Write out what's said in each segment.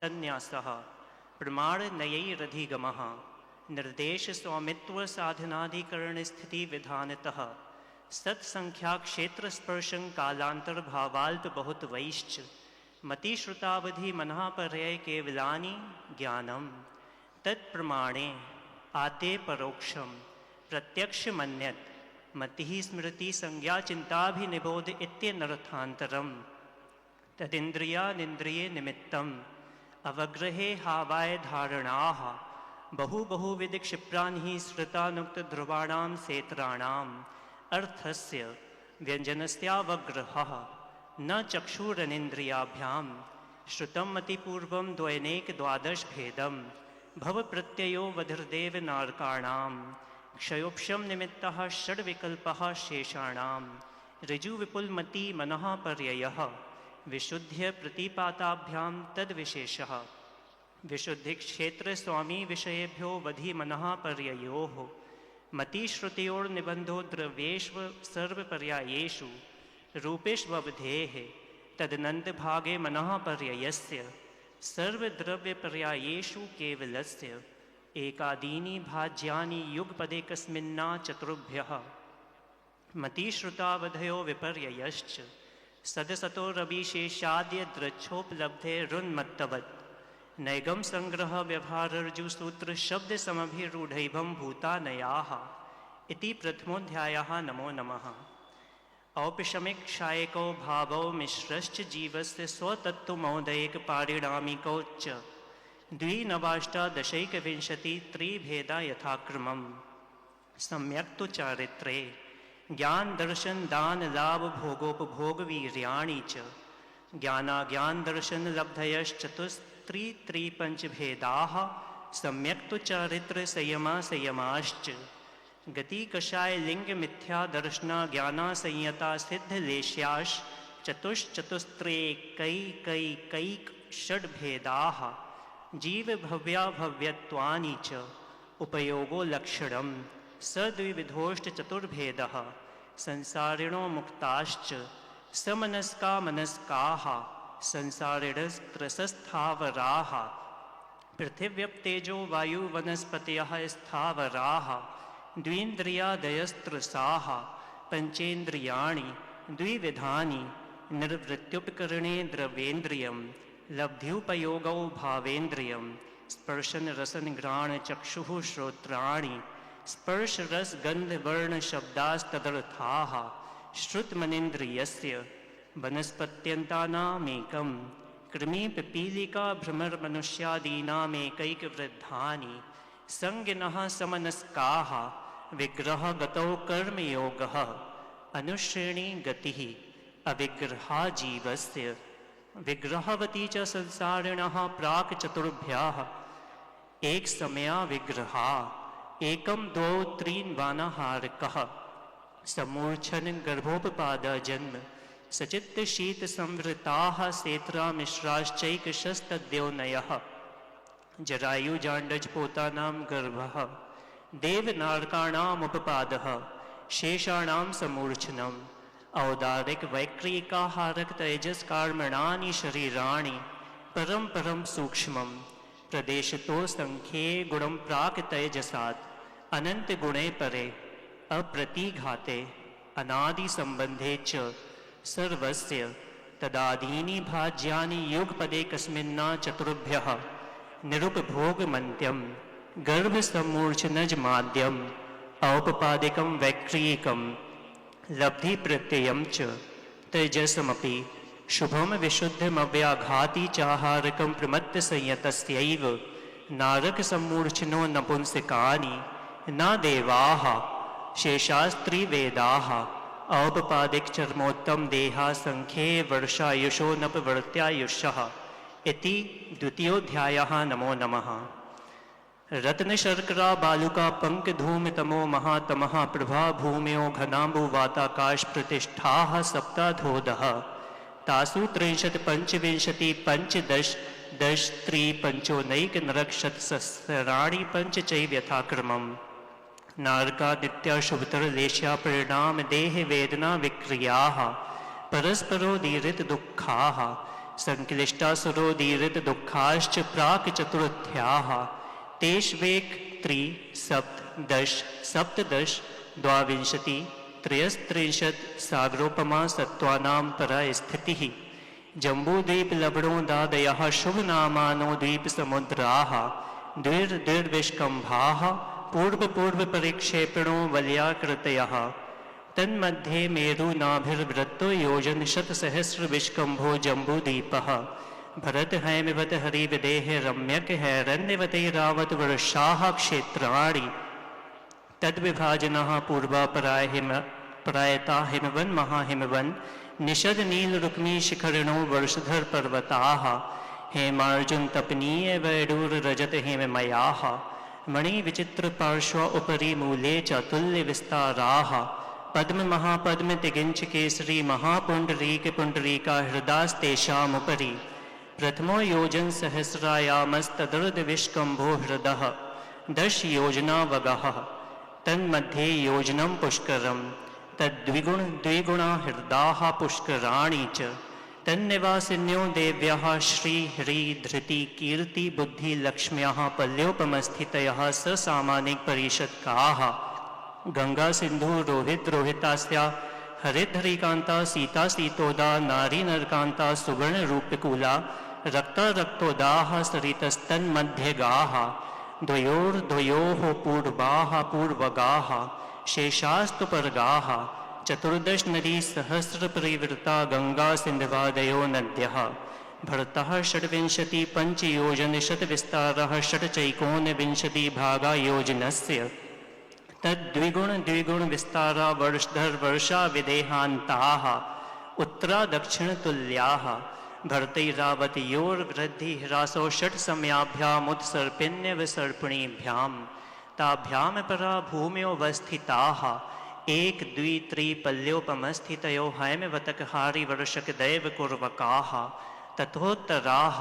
संन्यासः प्रमाणनयैरधिगमः निर्देश स्वामित्व साधनाधिकरण स्थिति विधानतः सत्संख्या क्षेत्र स्पर्शं कालांतर भावाल्प बहुत वैश्च मति श्रुतावधि मनः पर्यय केवलानि ज्ञानम तत्प्रमाणे आते परोक्षम प्रत्यक्ष मन्यत मति स्मृति संज्ञा चिंताभिनिबोध इत्यनर्थांतरम तदिंद्रियानिंद्रिये निमित्तम अवग्रहे हावाय धारणाः बहुविध क्षिप्राणि श्रुतानुक्त ध्रुवाणां सेत्राणाम् अर्थस्य व्यंजनस्यावग्रहः न चक्षुरनिंद्रियाभ्यां श्रुतं मतिपूर्वं द्वैनेक द्वादश भेदं भव प्रत्ययो वधिर्देव नारकाणां क्षयोक्षम निमित्तः षड्विकल्पः शेषाणां ऋजुविपुलमति मनः पर्ययः विशुद्ध्य प्रतिपाताभ्यां तद्विशेषः विशुद्धि क्षेत्र स्वामी विषयेभ्यो वधि मनः पर्ययोः मति श्रुतियोर्निबंधो द्रव्येष्व सर्वपर्यायेषु रूपेष्ववधेः तदनंत भागे मनः पर्ययस्य सर्वद्रव्यपर्यायेषु केवलस्य एकादीनि भाज्यानि युगपदे कस्मिन्ना चतुर्भ्यः मति श्रुतावधयो विपर्ययश्च सदसतो रविशेषाद्य द्रच्छोपलब्धे रुन्मत्तवत् नैगम संग्रह व्यवहारर्जु सूत्र शब्द समभिरूढ़ैभं भूतानयाः इति प्रथमोऽध्यायः। नमो नमः। औपशमिक क्षायको भावो मिश्रश्च जीवस्य स्वतत्त्वमौदयिक पारिणामिको च द्विनवाष्टादशैकविंशति त्रिभेदा यथाक्रमम् सम्यक् तु चारित्रे ज्ञान दर्शन दान लाभ भोगोपभोग वीर्याणि च ज्ञानाज्ञान दर्शन लब्धयश्चतुस्त्रिपंचभेदाः सम्यक् तु चारित्र संयमा संयमाश्च गति कषाय लिंग मिथ्या दर्शना ज्ञाना संयता सिद्ध लेश्याश चतुश्चतुस्त्रेकैकैकैक षड्भेदाः जीव भव्या भव्यत्वानि च उपयोगो लक्षणं सद्विविधोष्ट चतुर्भेदः संसारिणो मुक्ताश्च समनस्का मनस्काः संसारिणस्त्रसस्थावराः पृथिव्यप्तेजो वायु वनस्पतयः स्थावराः द्विन्द्रियादयस्त्रसाः पंचेन्द्रियाणि द्विविधानि निर्वृत्युपकरणे द्रव्येन्द्रियं लब्ध्युपयोगौ भावेन्द्रियं स्पर्शन रसन घ्राण चक्षुः श्रोत्राणि स्पर्श रस गंध वर्ण शब्दास्तदर्थाः श्रुतमनेन्द्रियस्य वनस्पत्यन्तानामेकं कृमि पिपीलिका भ्रमर मनुष्यादीनामेकैकवृद्धानि संज्ञनः समनस्काः विग्रह गतौ कर्मयोगः अनुश्रेणी गतिः अविग्रहा जीवस्य विग्रहवती च संसारिणः प्राक चतुर्भ्यः एक समया विग्रहा एकम द्वौ त्रीन् वानाहारकः समूर्छन गर्भोपपाद जन्म सचित्त शीत संवृताः सेत्रा मिश्राश्चैकशस्तद्योनयः जरायुजाण्डज पोतानां गर्भः देवनारकाणामुपपादः शेषाणां समूर्छनम् औदारिक वैक्रिकाहारक तेजस्कार्मणानि शरीराणि परम परम सूक्ष्मं प्रदेशतो संख्ये गुणं प्राक तेजसात् अनंत गुणे परे अप्रतिघाते अनादि संबंधे च सर्वस्य तदादीनि भाज्यानि युगपदे कस्मिन्ना चतुर्भ्यः निरुपभोगमन्त्यं गर्भसमूर्छनजमाद्यम् औपपादिकं वैक्रियकं लब्धि प्रत्ययं च तेजसमपि शुभम विशुद्धमव्याघाति चाहारकं प्रमत्त संयतस्यैव नारक सम्मूर्छनो नपुंसकानि न देवाः शेषास्त्रिवेदाः औपपादिक चर्मोत्तम देहा संख्ये वर्षायुषो नपवर्त्यायुषः इति द्वितीयोऽध्यायः। नमो नमः। रत्न शर्करा बालुका पंक धूम तमो महातमः प्रभा भूम्यो घनाम्बुवाताकाश प्रतिष्ठाः सप्ताधोदः तासु 63 पंचविंशति पंचदश दश त्रि पंचोनैक नरक्षत सहस्राणि पंच चैव्यथाक्रमम् नारका नित्या शुभतर लेश्या परिणाम देह वेदना विक्रियाः परस्परोदीरित दुःखाः संक्लिष्टासुरोदीरितदुःखाश्च प्राक् चतुर्थ्याः तेष्वेक त्रि सप्त दश सप्तदश द्वाविंशति त्रयस्त्रिंशत् सागरोपमा सत्त्वानां परा स्थितिः जम्बूद्वीप लवणोदादयः शुभनामानो द्वीपसमुद्राः द्विर्विष्कम्भाः पूर्वपरिक्षेपणो वलयाकृतयः तन्मध्ये मेरुनाभिर्वृत्तो योजनशतसहस्रविष्कम्भो जम्बूद्वीपः भरतहैमवत हरिविदेह रम्यक हैरण्यवतैरावतवर्षाः क्षेत्राणि तद्विभाजनः पूर्वापरायता हिमवन् महाहिमवन् निषद नीलरुक्मी शिखरिणो वर्षधर पर्वताः हेमार्जुन तपनीय वैडूर रजत हेममयाः मणिविचित्र पार्श्व उपरि मूले चातुल्य विस्ताराः पद्म महापद्म तिगिंच केसरी महापुंडरीक पुंडरीका हृदास्तेषामुपरि प्रथमो योजन सहस्रायामस्तदर्द विष्कम्भो हृदः 10 योजनावगः तन्मध्ये योजनं पुष्करं तद्विगुणा हृदाः पुष्कराणि च तन्निवासिन्यो देव्याः श्री ह्री धृति कीर्ति बुद्धि लक्ष्म्याः पल्योपमस्थितयः ससामानिक परिषत्काः गंगा सिंधु रोहित रोहितास्या हरिधरिकांता सीता सीतोदा नारी नरकांता सुवर्ण रूपकुला रक्ता रक्तोदाः सरितस्तन्मध्यगाः द्वयोर्द्वयोः पूर्वाः पूर्वगाः शेषास्तुपर्गाः 14 नदी सहस्र परिवृता गंगा सिंधवादयो नद्यः भरतः 26 पंचयोजन शतविस्तारः षट्चैकोनविंशति भागा योजनस्य तद्विगुण विस्तारा वर्षधर वर्षा विदेहान्ताः उत्तरा दक्षिण तुल्याः भरतैरावतयोर्वृद्धि ह्रासो षट् समयाभ्यामुत्सर्पिण्य विसर्पणीभ्यां ताभ्यां परा भूम्योवस्थिताः एक द्वि त्रि पल्योपमस्थितयो हैमवतकहारि वर्षक दैव कुर्वकाः तथोत्तराः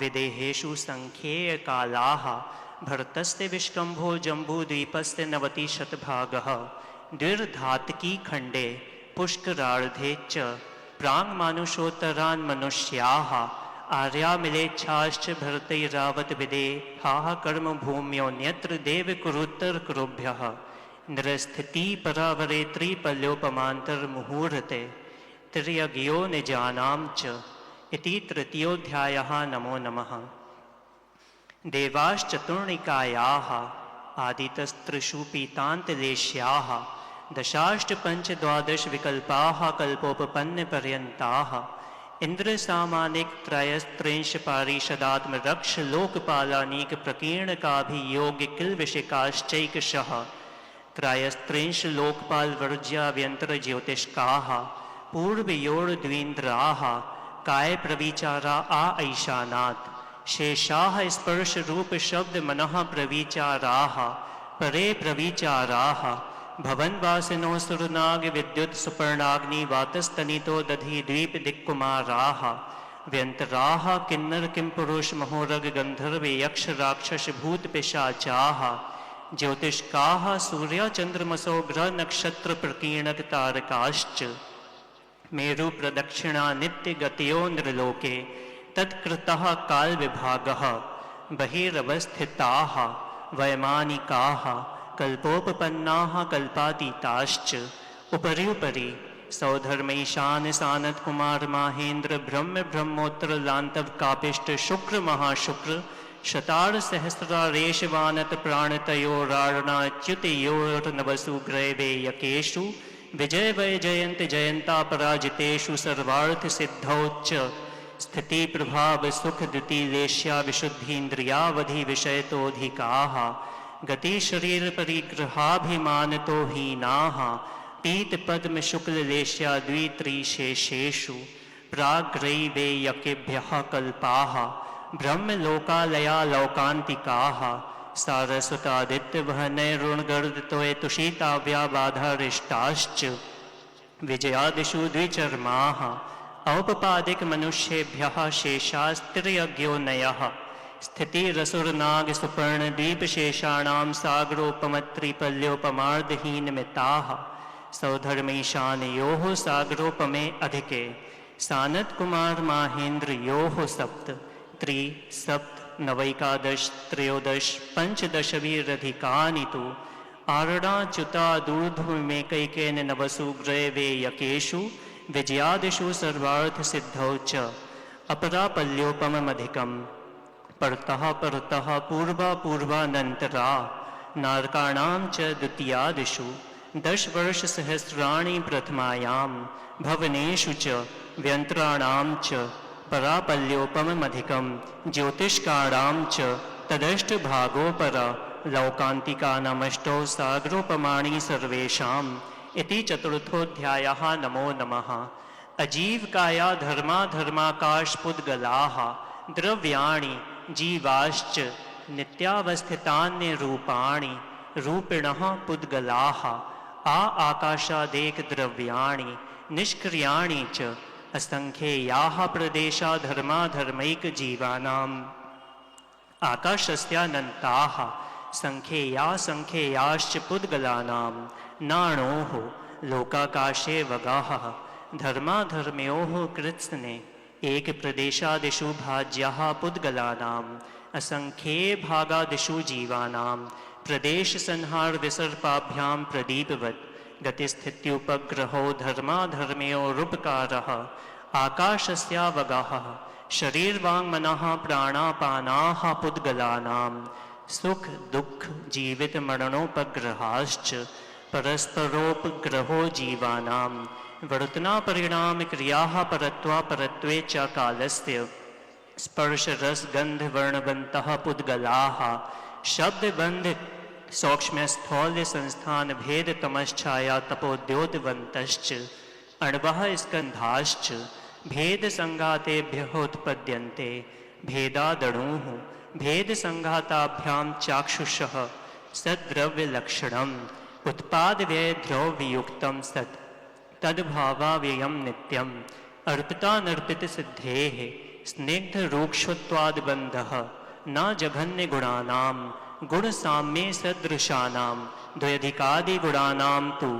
विदेहेषु संख्येय कालाः भरतस्य विष्कम्भो जम्बूद्वीपस्य 90 शतभागः द्विर्धातकी खण्डे पुष्करार्धे च प्राङ्मानुषोत्तरान् मनुष्याः आर्यामिलेच्छाश्च भरतैरावत विदेहाः कर्मभूम्योऽन्यत्र देव कुरुत्तर कुरुभ्यः नृस्थिति परावरे त्रिपल्योपमान्तर्मुहूर्ते त्र्यज्ञो निजानां च इति तृतीयोऽध्यायः। नमो नमः। देवाश्चतुर्णिकायाः आदितस्त्रिषु पीतान्तलेश्याः दशाष्टपञ्चद्वादश विकल्पाः कल्पोपपन्नपर्यन्ताः इन्द्रसामानिकत्रयस्त्रिंश पारिषदात्मरक्ष लोकपालानीक प्रकीर्णकाभियोग्य किल्विषिकाश्चैकशः त्रयस्त्रिंश लोकपालवर्ज्याव्यन्तर ज्योतिष्काः पूर्वयोर्द्वीन्द्राः काय प्रविचारा ऐशानात् शेषाः स्पर्श रूप शब्द मनः प्रविचाराः परे प्रविचाराः भवनवासिनो सुरनाग विद्युत सुपर्णाग्नि वातस्तनितो दधि द्वीप दिक्कुमाराः व्यन्तराः किन्नर किंपुरुष महोरग गंधर्व यक्ष राक्षस भूत पिशाचाः ज्योतिष्काः सूर्य चंद्रमसो ग्रह नक्षत्र प्रकीर्णक तारकाश्च मेरु प्रदक्षिणा नित्य गतयो नृलोके तत्कृतः काल विभागः बहिरवस्थिताः वैमानिकाः कल्पोपपन्नाः कल्पातीताश्च उपरि सौधर्मैशान सानत कुमार माहेन्द्र ब्रह्म ब्रह्मोत्तर लांतव कापिष्ट शुक्र महाशुक्र शतार सहस्रारेश वानत प्राणतयोरार्णाच्युतयोर्नवसु ग्रैवेयकेषु विजय वै जयंत जयंता पराजितेषु सर्वार्थ सिद्धौच्च स्थिति प्रभाव सुख द्युतिलेश्या विशुद्धीन्द्रियावधि विषयतोऽधिकाः गति शरीर परिग्रहाभिमानतो हीनाः पीत पद्म शुक्ललेश्या द्वित्रिशेषेषु प्राग्रैवेयकेभ्यः कल्पाः ब्रह्मलोकालया लौकान्तिकाः सारस्वतादित्यवहनैरुणगर्दितोयतुषिताव्या बाधारिष्टाश्च विजयादिषु द्विचर्माः औपपादिक मनुष्येभ्यः शेषास्त्रियज्ञोनयः स्थितिरसुरनाग सुपर्ण द्वीपशेषाणां सागरोपमत्रिपल्योपमार्दहीनमिताः सौधर्मैशानयोः सागरोपमे अधिके सानत कुमार माहेंद्र योः सप्त त्रि सप्त नवैकादश त्रयोदश पंचदशभिरधिकानि तु आरणाच्युता दूर्ध्वमेकैकेन नवसु ग्रैवे यकेषु विजयादिषु सर्वार्थ सिद्धौ च अपरापल्योपमधिकम् परतः परतः पूर्वा पूर्वानन्तरा नारकाणां च द्वितीयादिषु 10 वर्षसहस्राणि प्रथमायां भवनेषु च व्यन्तराणां च परापल्योपमधिकं ज्योतिष्काणां च तदष्टभागोपरा लौकान्तिकानामष्टौ सागरोपमाणि सर्वेषाम् इति चतुर्थोऽध्यायः। नमो नमः। अजीवकाया धर्माधर्माकाशपुद्गलाः द्रव्याणि जीवाश्च नित्यावस्थितान्यरूपाणि रूपिणः पुद्गलाः आकाशादेकद्रव्याणि निष्क्रियाणि च असंख्येयाः प्रदेशा धर्माधर्मैकजीवानाम् आकाशस्यानन्ताः संख्येयाश्च पुद्गलानां नाणोः लोकाकाशे वगाः धर्माधर्मयोः कृत्स्ने एकप्रदेशादिषु भाज्याः पुद्गलानाम् असंख्येभागादिषु जीवानां प्रदेशसंहारविसर्पाभ्यां प्रदीपवत् गतिस्थित्युपग्रहो धर्माधर्मयोरुपकारः आकाशस्यावगाः शरीरवाङ्मनः प्राणापानाः पुद्गलानां सुख दुःख जीवितमरणोपग्रहाश्च परस्परोपग्रहो जीवानां वर्तनापरिणामक्रियाः परत्वे च कालस्य स्पर्शरसगन्धवर्णवन्तः पुद्गलाः शब्दबन्ध सौक्ष्म्यस्थौल्यसंस्थानभेदतमश्छाया तपोद्योतवन्तश्च अण्वः स्कन्धाश्च भेदसङ्घातेभ्यः उत्पद्यन्ते भेदादणुः भेदसङ्घाताभ्यां चाक्षुषः सद्द्रव्यलक्षणम् उत्पादव्ययद्रव्ययुक्तं सत् तद्भावाव्ययं नित्यम् अर्पितानर्पितसिद्धेः स्निग्धरूक्ष्वत्वाद्बन्धः न जघन्यगुणानां गुणसाम्ये सदृशानां द्वयधिकादिगुणानां तु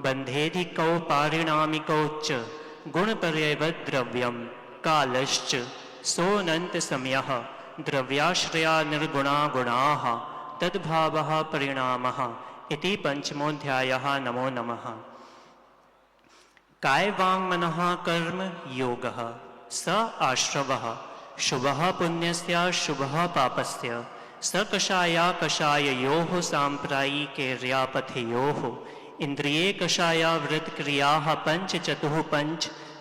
बन्धेधिकौ पारिणामिकौ च गुणपर्यवद्द्रव्यं कालश्च सोऽनन्तसमयः द्रव्याश्रया निर्गुणा गुणाः तद्भावः परिणामः इति पंचमोऽध्यायः। नमो नमः। कायवाङ्मनः कर्म योगः स आश्रवः शुभः पुण्यस्य शुभः पापस्य स कषाया कषाययोः साम्प्रायिकैर्यापथयोः इन्द्रिये कषाया वृत्क्रियाः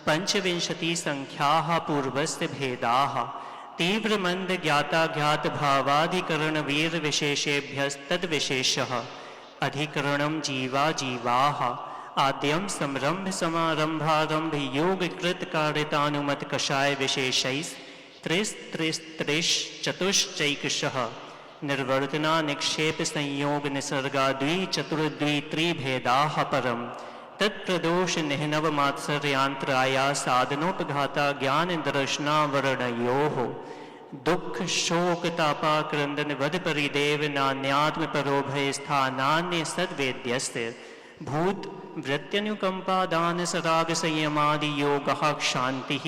पञ्चविंशतिसङ्ख्याः पूर्वस्य भेदाः तीव्रमन्दज्ञाताज्ञातभावाधिकरणवीरविशेषेभ्यस्तद्विशेषः अधिकरणं जीवाः आद्यं समारंभ योगकृतकारितानुमतकषायविशेषैस्त्रिश्चतुश्चैकशः निर्वर्तना निक्षेप संयोग निसर्गा द्विचतुर्द्वित्रिभेदाः परं तत्प्रदोष निहनवमात्सर्यांतराया साधनोपघाता ज्ञानदर्शनावरणयोः दुख शोक तापाक्रंदन वध परिदेव नान्यात्म परोभय स्थानान्य सद्वेद्यस्य भूत वृत्त्यनुकंपादान सराग संयमादि योगः क्षान्तिः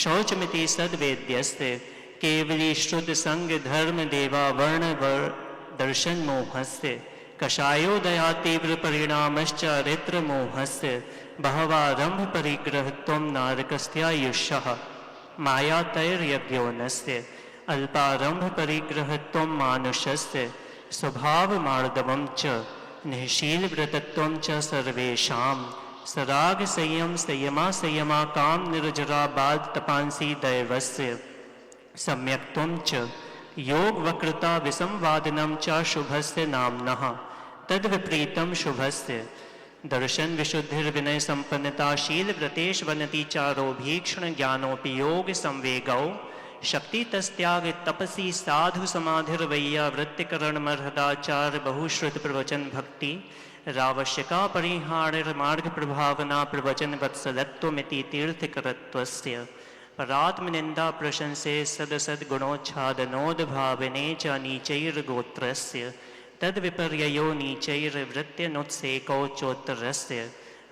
शौचमिति सद्वेद्यस्य केवली श्रुत संग धर्म देवा वर्ण दर्शन मोहस्य कषायोदया तीव्र परिणामश्चारित्र मोहस्य बहवारंभ परिग्रहत्वं नारकस्यायुष्यः मायातैर्यज्ञोनस्य अल्पारंभ परिग्रहत्वं मानुषस्य स्वभावमार्दवं च निःशीलव्रतत्वं च सर्वेषां सराग संयमा काम निर्जरा बाद तपांसी दैवस्य सम्यक्त्वं च योग वक्रता विसंवादनं च शुभस्य नाम्नः तद्विपरीतं शुभस्य दर्शन विशुद्धिर्विनय संपन्नता शील व्रतेश वनति चारो भीक्षण ज्ञानोपि योग संवेगौ शक्ति तस्त्याग तपसी साधु समाधिर्वैया वृत्तिकरण मर्हदाचार बहुश्रुत प्रवचन भक्ति रावश्यका परिहारिर्मार्ग प्रभावना प्रवचन वत्सलत्वमिति तीर्थकरत्वस्य परात्मनिंदा प्रशंसे सदसद्गुणोच्छादनोद्भावने च नीचैर्गोत्रस्य तद्विपर्ययो नीचैर्वृत्त्यनुत्सेकौ चोत्तरस्य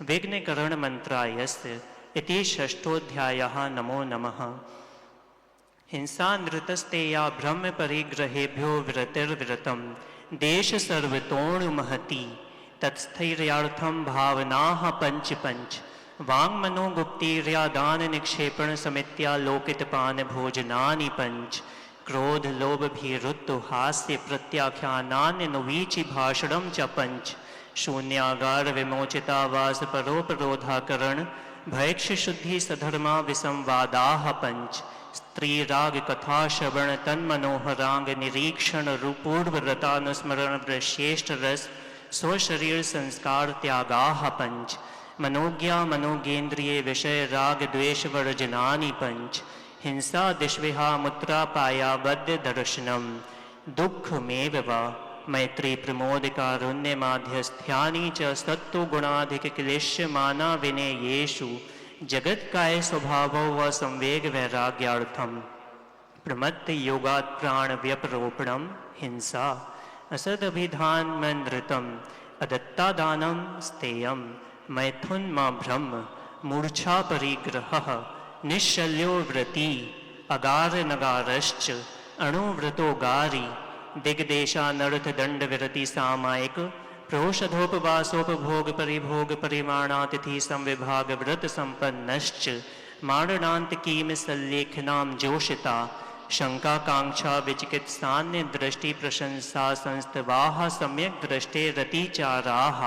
विघ्नकरणमन्त्रायस्य इति षष्ठोऽध्यायः। नमो नमः। हिंसा नृतस्ते या ब्रह्म परिग्रहेभ्यो विरतिर्विरतं देश सर्वतोणुमहति तत्स्थैर्यार्थं भावनाः पंच पंच वाङ्मनोगुप्तिर्यादान निक्षेपण समित्यालोकितपान भोजनानि पंच क्रोध लोभ भीरुत्तु हास्य प्रत्याख्यानान्यनुवीचि भाषणं च पंच शून्यागार विमोचितावास परोपरोधाकरण भैक्ष शुद्धि सधर्मा विसंवादाः पंच स्त्री राग कथा श्रवण तन्मनोहरांग निरीक्षण पूर्व रतानुस्मरण श्रेष्ठ रस स्वशरीर संस्कार त्यागाः पंच मनोज्ञा मनोगेन्द्रिय विषय राग द्वेष वर्जनानि पंच हिंसा दिश्विहा मुत्रा पाया बद्ध दर्शनम दुःखमेव वा मैत्री प्रमोद कारुण्य माध्यस्थ्यानि च सत्तु गुणाधिक क्लेश्य माना विनेयेषु जगत काय स्वभावो व संवेग वैराग्यार्थम प्रमत्त योगात् प्राण व्यपरोपणम हिंसा असदभिधान मंद्रितम अदत्तादानम स्तेयम मैथुन मा ब्रह्म मूर्छा परिग्रह निश्शल्यो व्रती अगार नगारश्च अणुव्रतो गारी दिग्देशानर्थ दंड विरति सामायिक प्रोषधोपवासोपभोग परिभोग परिमाणातिथि संविभाग व्रत संपन्नश्च मारणांत कीम सल्लेखनाम जोषिता शंकाकांक्षा विचिकित्सान्य दृष्टि प्रशंसा संस्तवाः सम्यक दृष्टे रतिचाराः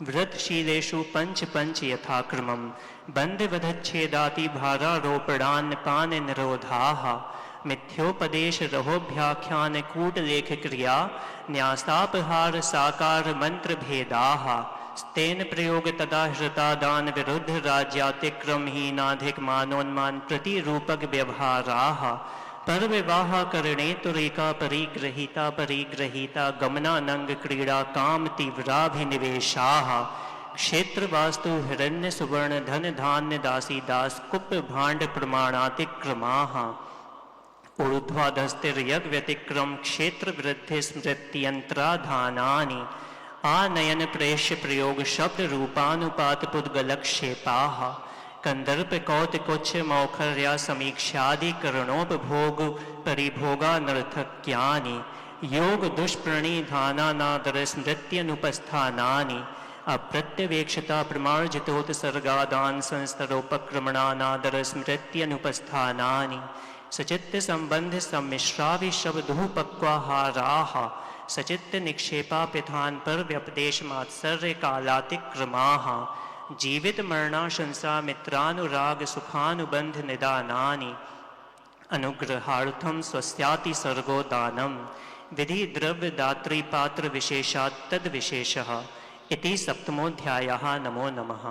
व्रतशीलेषु पंच पंच यथाक्रमं बंधवधच्छेदाति भारारोपणान् पान निरोधाः मिथ्योपदेश रहोभ्याख्यान कूटलेख क्रिया न्यासापहार साकार मंत्र भेदाः स्तेन प्रयोग तदा हृतादान विरुद्ध राज्यातिक्रमहीनाधिक मानोन्मान प्रतिरूपक व्यवहाराः पर विवाह करणे तुरेका परिग्रहीता गमनानंग क्रीड़ा काम तीव्राभिनिवेशाः क्षेत्र वास्तु हिरण्य सुवर्ण धन धान्य दासी दास कुप भांड प्रमाणातिक्रमाः ऊर्ध्वाधस्तिर्यज्ञ व्यतिक्रम क्षेत्र वृद्धि स्मृत्यंत्राधानानि आनयन प्रेष्य प्रयोग शब्द रूपानुपात पुद्गलक्षेपाः कंदर्प कौतिकोच्च मौखर्या समीक्षादिकरणोपभोग परिभोगानर्थक्यानि योग दुष्प्रणिधानानादर स्मृत्यनुपस्थानानि अप्रत्यवेक्षता प्रमार्जितोत्सर्गादान संस्तरोपक्रमणानादर स्मृत्यनुपस्थानानि सचित्त संबंध सम्मिश्राविशब्दोपक्वाहाराः सचित्त निक्षेपा पिधान पर व्यपदेश मात्सर्य कालातिक्रमाः जीवित मरणाशंसा मित्रानुराग सुखानुबंध निदानानि अनुग्रहार्थम स्वस्याति सर्गो दानम विधि द्रव्य दात्री पात्र विशेषात् तद विशेषः इति सप्तमोऽध्यायः। नमो नमः।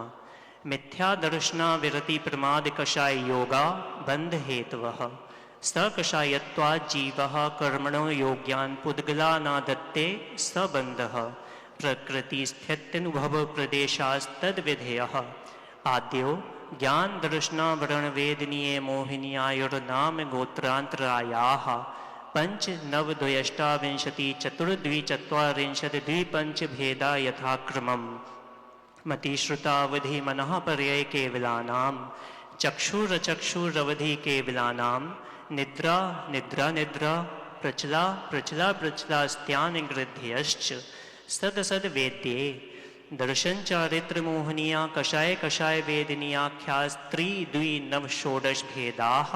मिथ्या दर्शना विरति प्रमाद कषाय योगा बंध हेतवः सकषायत्वात् जीवः कर्मणो योग्यान् पुद्गलानादत्ते सबन्धः प्रकृति स्थित्यनुभव प्रदेशास्तद्विधेयः आद्यो ज्ञान दर्शनावरण वेदनीय मोहिन्यायुर्नाम गोत्रांतरायाः पंच नव द्वयष्टाविंशति चतुर्द्विचत्वारिंशत् द्विपंच भेदा यथाक्रमम् मतिश्रुतावधि मनः पर्यय केवलानां चक्षुरचक्षुरवधि केवलानां निद्रा निद्रा निद्रा प्रचला प्रचला प्रचलास्त्यान गृध्यश्च सद सद वेद्ये दर्शन चारित्र मोहनीया कषाय कषाय वेदनीयाख्या स्त्री द्वि नव षोडश भेदाः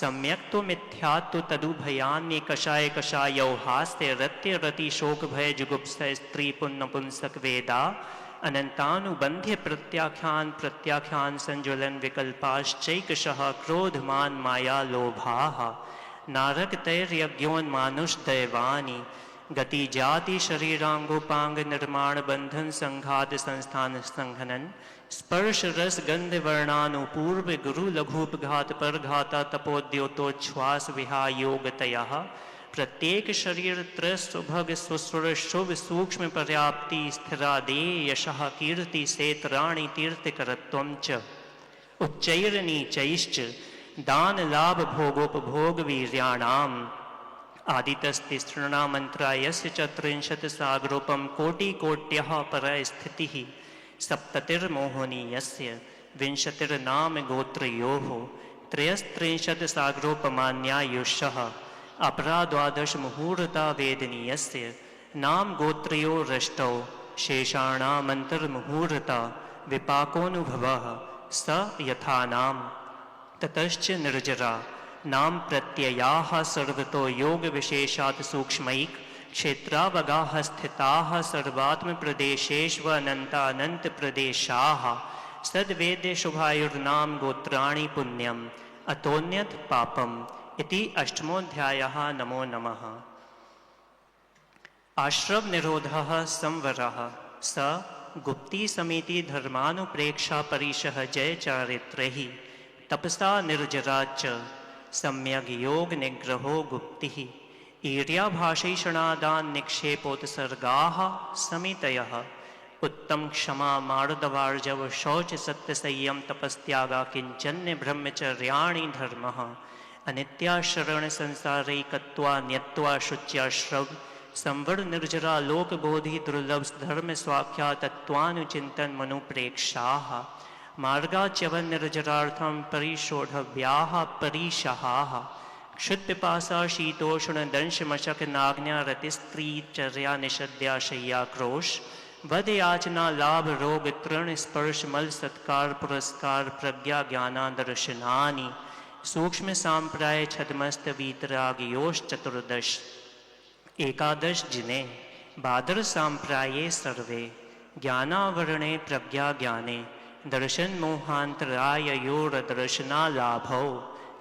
सम्यक् तो मिथ्यात्व तदुभयान्य कषाय कषायौ हास्य रत्य रति शोक भय जुगुप्सय स्त्री पुण्य पुंसक वेदा अनंतानुबंध्य प्रत्याख्यान प्रत्याख्यान संज्वलन विकल्पाश्चैकशः क्रोधमान माया लोभाः नारक तैर्यज्ञोन्मानुष दैवानि गति जाति शरीरांगोपांग निर्माण बंधन संघात संस्थान संघनन स्पर्श रस गंध वर्णानुपूर्व गुरु लघुपघात पर घाता तपोद्योतोच्छ्वास विहायोगतयः प्रत्येक शरीर त्रस्वभग सुस्वर शुभ सूक्ष्म पर्याप्ति स्थिरादे यशः कीर्ति सेतराणि तीर्थकरत्वं च उच्चैर्नीचैश्च दान लाभ भोगोपभोग वीर्याणाम् आदितस्तिसृणामन्त्रायस्य चत्रिंशत् सागरोपम कोटिकोट्यः परस्थितिः सप्ततिर्मोहनीयस्य विंशतिर्नाम गोत्रयोः त्रयस्त्रिंशत् सागरोपमान्यायुषः अपरा द्वादश मुहूर्ता वेदनीयस्य नाम गोत्रयो रष्टौ शेषाणामन्तर्मुहूर्ता विपाकोऽनुभवः स यथा नाम ततश्च निर्जरा नाम प्रत्ययाः सर्वतो योग विशेषात् सूक्ष्मैक क्षेत्रावगाः स्थिताः सर्वात्मप्रदेशेष्वनन्तानन्त प्रदेशाः सद्वेद्य शुभायुर्नाम गोत्राणि पुण्यम् अतोन्यत् पापम् इति अष्टमोऽध्यायः। नमो नमः। आश्रव निरोधः संवरः स गुप्ती समिति धर्मानुप्रेक्षा परिशः जय चारित्रैः तपसा निर्जरा च सम्यग् योग निग्रहो गुप्तिः ईर्याभाषैषणादान् निक्षेपोत्सर्गाः समितयः उत्तम क्षमा मार्दवार्जव शौच सत्य संयम तपस्त्यागा किंचन्य ब्रह्मचर्याणि धर्मः अनित्या शरण संसारैकत्वा न्यत्वा शुच्याश्रव संवर निर्जरा लोक बोधि दुर्लभ धर्म स्वाख्या तत्वानुचिंतन मनुप्रेक्षाः मार्गाच्यवन निर्जरार्थम परिशोढव्याः परिशहाः क्षुत्पिपासा शीतोष्ण दंश मशक नाग्न्या रतिस्त्री चर्या निषद्या शय्या क्रोश वध याचना लाभ रोग तृण स्पर्श मल सत्कार पुरस्कार प्रज्ञा ज्ञानादर्शनानि सूक्ष्म सांप्राय छदमस्त वीतरागयोश चतुर्दश एकादश जिने बादर सांप्राये सर्वे ज्ञानावरणे प्रज्ञा ज्ञाने दर्शन मोहांतराययोर दर्शना लाभौ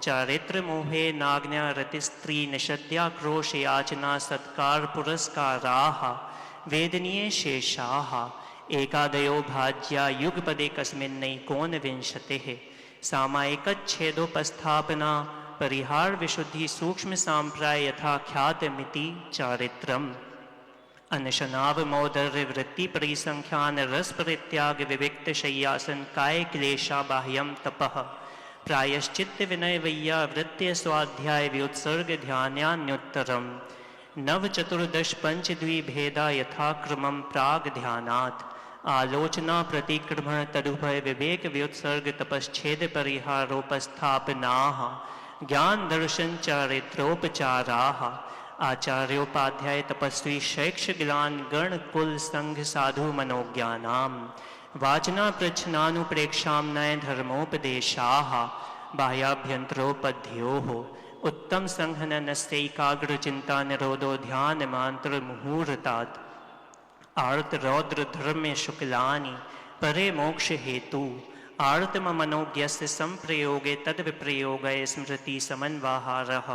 चारित्र मोहे नाग्न्या रतिस्त्री निषद्या क्रोश याचना सत्कार पुरस्काराः वेदनीय शेषाः एकादयो भाज्या युगपदे कस्मिन्नैकोनविंशतिः सामायिकच्छेदोपस्थापना परिहार विशुद्धि सूक्ष्म सांप्राय यथाख्यातमिति चारित्रम् अनशनावमौदर्य वृत्ति परिसंख्यान रस परित्याग विविक्त शय्यासन काय क्लेशा बाह्यम तपः प्रायश्चित्त विनय वैया वृत्य स्वाध्याय व्युत्सर्ग ध्यान्यान्युत्तरम् नव चतुर्दश पंचद्विभेदा यथाक्रमं प्राग ध्यानात् आलोचना प्रतिक्रमण तदुभय विवेक व्युत्सर्ग तपश्छेद परिहारोपस्थापनाः ज्ञान दर्शन चारित्रोपचाराः आचार्योपाध्याय तपस्वी शैक्षिक ज्ञान गण कुल संघ साधु मनोज्ञानाम् वाचना प्रच्छनानुप्रेक्षाम्नाय धर्मोपदेशाः बाह्याभ्यन्तरोपध्योः उत्तम संहननस्यैकाग्र चिंता निरोधो ध्यान मांत्र मुहूर्तात् आर्त रौद्र धर्म शुक्लानि परे मोक्ष हेतु आर्तम मनोज्ञस्य संप्रयोगे तद विप्रयोगे स्मृति समन्वाहारः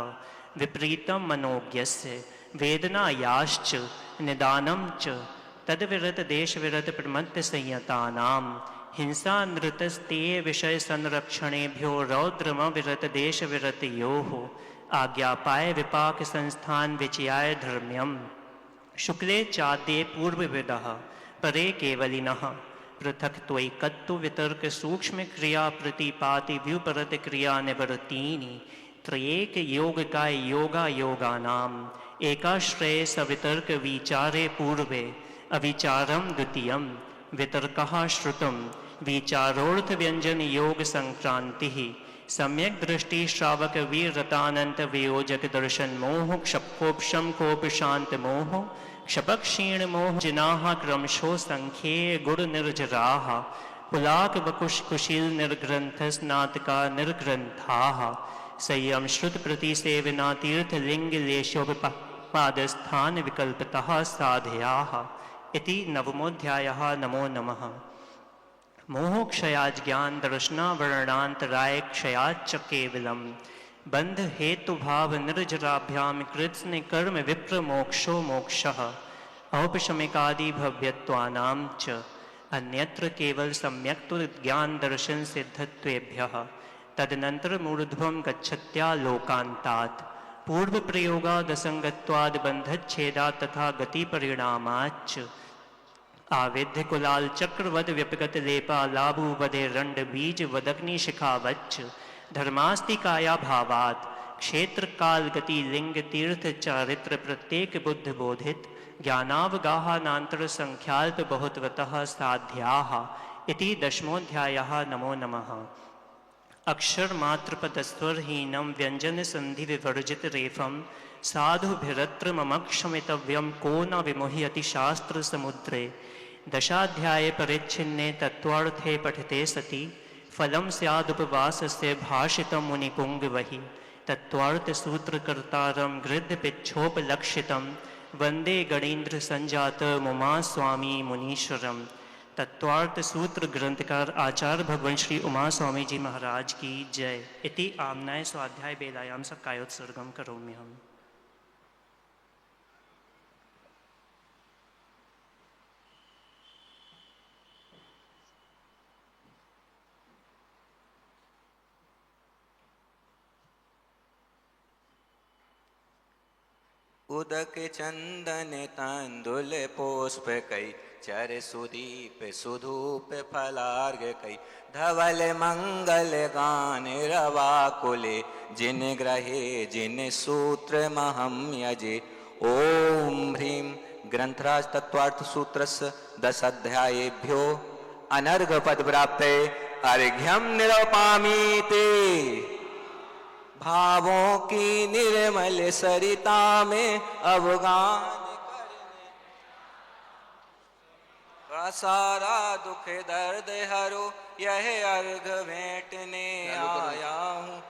विपरीतम मनोज्ञस्य वेदनायाश्च निदानं च तद्विरत देश विरत प्रमत्त संयतानां हिंसा नृतस्तेय विषय संरक्षणेभ्यो रौद्रम विरत देश विरतयोः आज्ञापाय विपाक संस्थान विचयाय धर्म्यम शुक्ले चाद्ये पूर्वविदः परे केवलिनः पृथक त्वैकत्व वितर्क सूक्ष्म क्रिया प्रतिपाति व्युपरत क्रिया निवर्तीनि त्रयेक योगकाय योगा योगानाम एकाश्रय सवितर्क विचारे पूर्वे अविचारम द्वितीयम वितर्कः श्रुतम विचारोर्थ व्यंजन योग संक्रांति सम्यक दृष्टि श्रावक वीरतानंत वियोजक दर्शन मोह क्षपकोपशम कोप शांत मोह क्षपक क्षीण मोह जिनाः क्रमशो संख्ये गुण निर्जराः पुलाक वकुश कुशील निर्ग्रंथ स्नातका निर्ग्रंथाः संयम श्रुत प्रतिसेवना तीर्थलिंग लेशोपादस्थान विकल्पतः साधयाः इति नवमोऽध्यायः। नमो नमः। मोहक्षयाज्ञान दर्शनावरणान्तराय क्षयाच्च केवलम बंध हेतु भाव निर्जराभ्याम कृत्स्न कर्म विप्र मोक्षो मोक्षः औपशमिकादि भव्यत्वानां च अन्यत्र केवल सम्यक्तु ज्ञान दर्शन सिद्धत्वेभ्यः तदनंतर मूर्ध्वं गच्छत्या लोकान्तात् पूर्व प्रयोगादसंगत्वाद बंधच्छेदात् तथा गति परिणामाच्च आविध्य कुलाल चक्रवद व्यपगत लेपा लाभु वदे रंड बीज वदग्नि शिखावच्च धर्मास्तिकाया भावात् क्षेत्र काल गति लिंग तीर्थ चारित्र प्रत्येक बुद्ध बोधित ज्ञानावगाहानांतर संख्याल्प बहुतवतः साध्याः इति दशमोऽध्यायः। नमो नमः। अक्षरमात्रपदस्वरहीनं व्यञ्जनसन्धिविवर्जितरेफं साधुभिरत्र ममक्षमितव्यं को न विमुह्यति शास्त्रसमुद्रे। दशाध्याये परिच्छिन्ने तत्त्वार्थे पठिते सति फलं स्यादुपवासस्य भाषितं मुनिपुङ्गवहि। तत्त्वार्थसूत्रकर्तारं गृध्रपिच्छोपलक्षितं वन्दे गणेन्द्रसञ्जातमुमा स्वामी मुनीश्वरम्। तत्त्वार्थ सूत्र ग्रंथकार आचार्य भगवान श्री उमा स्वामी जी महाराज की जय। इति आम्नाय स्वाध्याय बेलायां सकायोत्सर्गं करोम्यहम्। उदक चंदन तांदुल पुष्प कई चर सुदीप सुधूप फलार्घ कई धवल मंगल गान रवा कुले जिन ग्रहे जिन सूत्र महम यजे। ओम ह्रीं ग्रंथराज तत्त्वार्थ सूत्रस्य 10 अध्यायेभ्यो अनर्घ पद प्राप्ते अर्घ्यम निरूपामीति। भावों की निर्मल सरिता में अवगान करने सारा दुख दर्द हरो यह अर्घ भेंटने आया हूँ।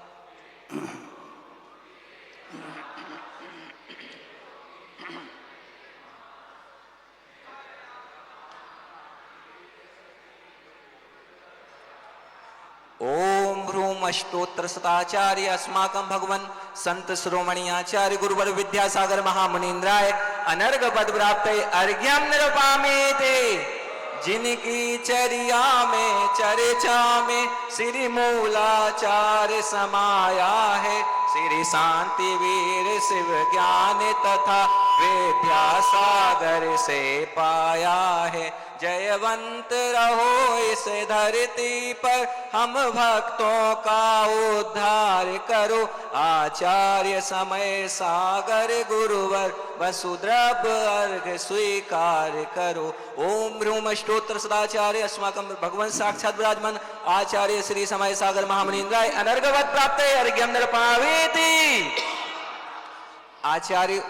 ओम भ्रूम अष्टोत्तर शताचार्य अस्माकं भगवन् संत शिरोमणि आचार्य गुरुवर विद्यासागर महामुनीन्द्राय अनर्घ पद प्राप्त अर्घ्यम निरूपामीति। जिनकी चर्या में चर्चा में श्री मूलाचार्य समाया है। श्री शांति वीर शिव ज्ञान तथा विद्यासागर से पाया है। जयवंत रहो इस धरती पर हम भक्तों का उद्धार करो। आचार्य समय सागर गुरुवर वसुद्रव अर्घ स्वीकार करो। ओम ह्रूम अष्टोत्तर सदाचार्य अस्माकं भगवन् साक्षात् विराजमान आचार्य श्री समय सागर महामुनीन्द्राय अनर्घवत् प्राप्त अर्घ्यम निरूपामीति। आचार्य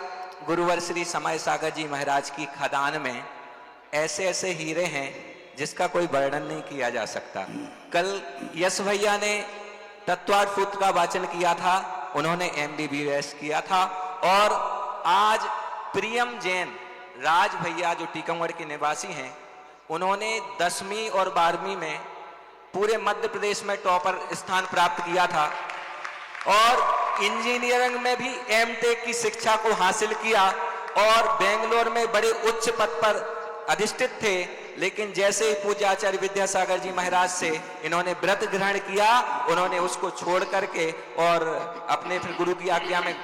गुरुवर श्री समय सागर जी महाराज की खदान में ऐसे ऐसे हीरे हैं जिसका कोई वर्णन नहीं किया जा सकता। कल यश भैया ने तत्त्वार्थ सूत्र का वाचन किया था, उन्होंने MBBS किया था। और आज प्रियम जैन राज भैया जो टीकमगढ़ के निवासी हैं, उन्होंने 10वीं और 12वीं में पूरे मध्य प्रदेश में टॉपर स्थान प्राप्त किया था और इंजीनियरिंग में भी M.Tech की शिक्षा को हासिल किया और बेंगलोर में बड़े उच्च पद पर अधिष्ठित थे। लेकिन जैसे ही पूज्य आचार्य विद्यासागर जी महाराज से इन्होंने व्रत ग्रहण किया, उन्होंने उसको छोड़ करके और अपने फिर गुरु की आज्ञा में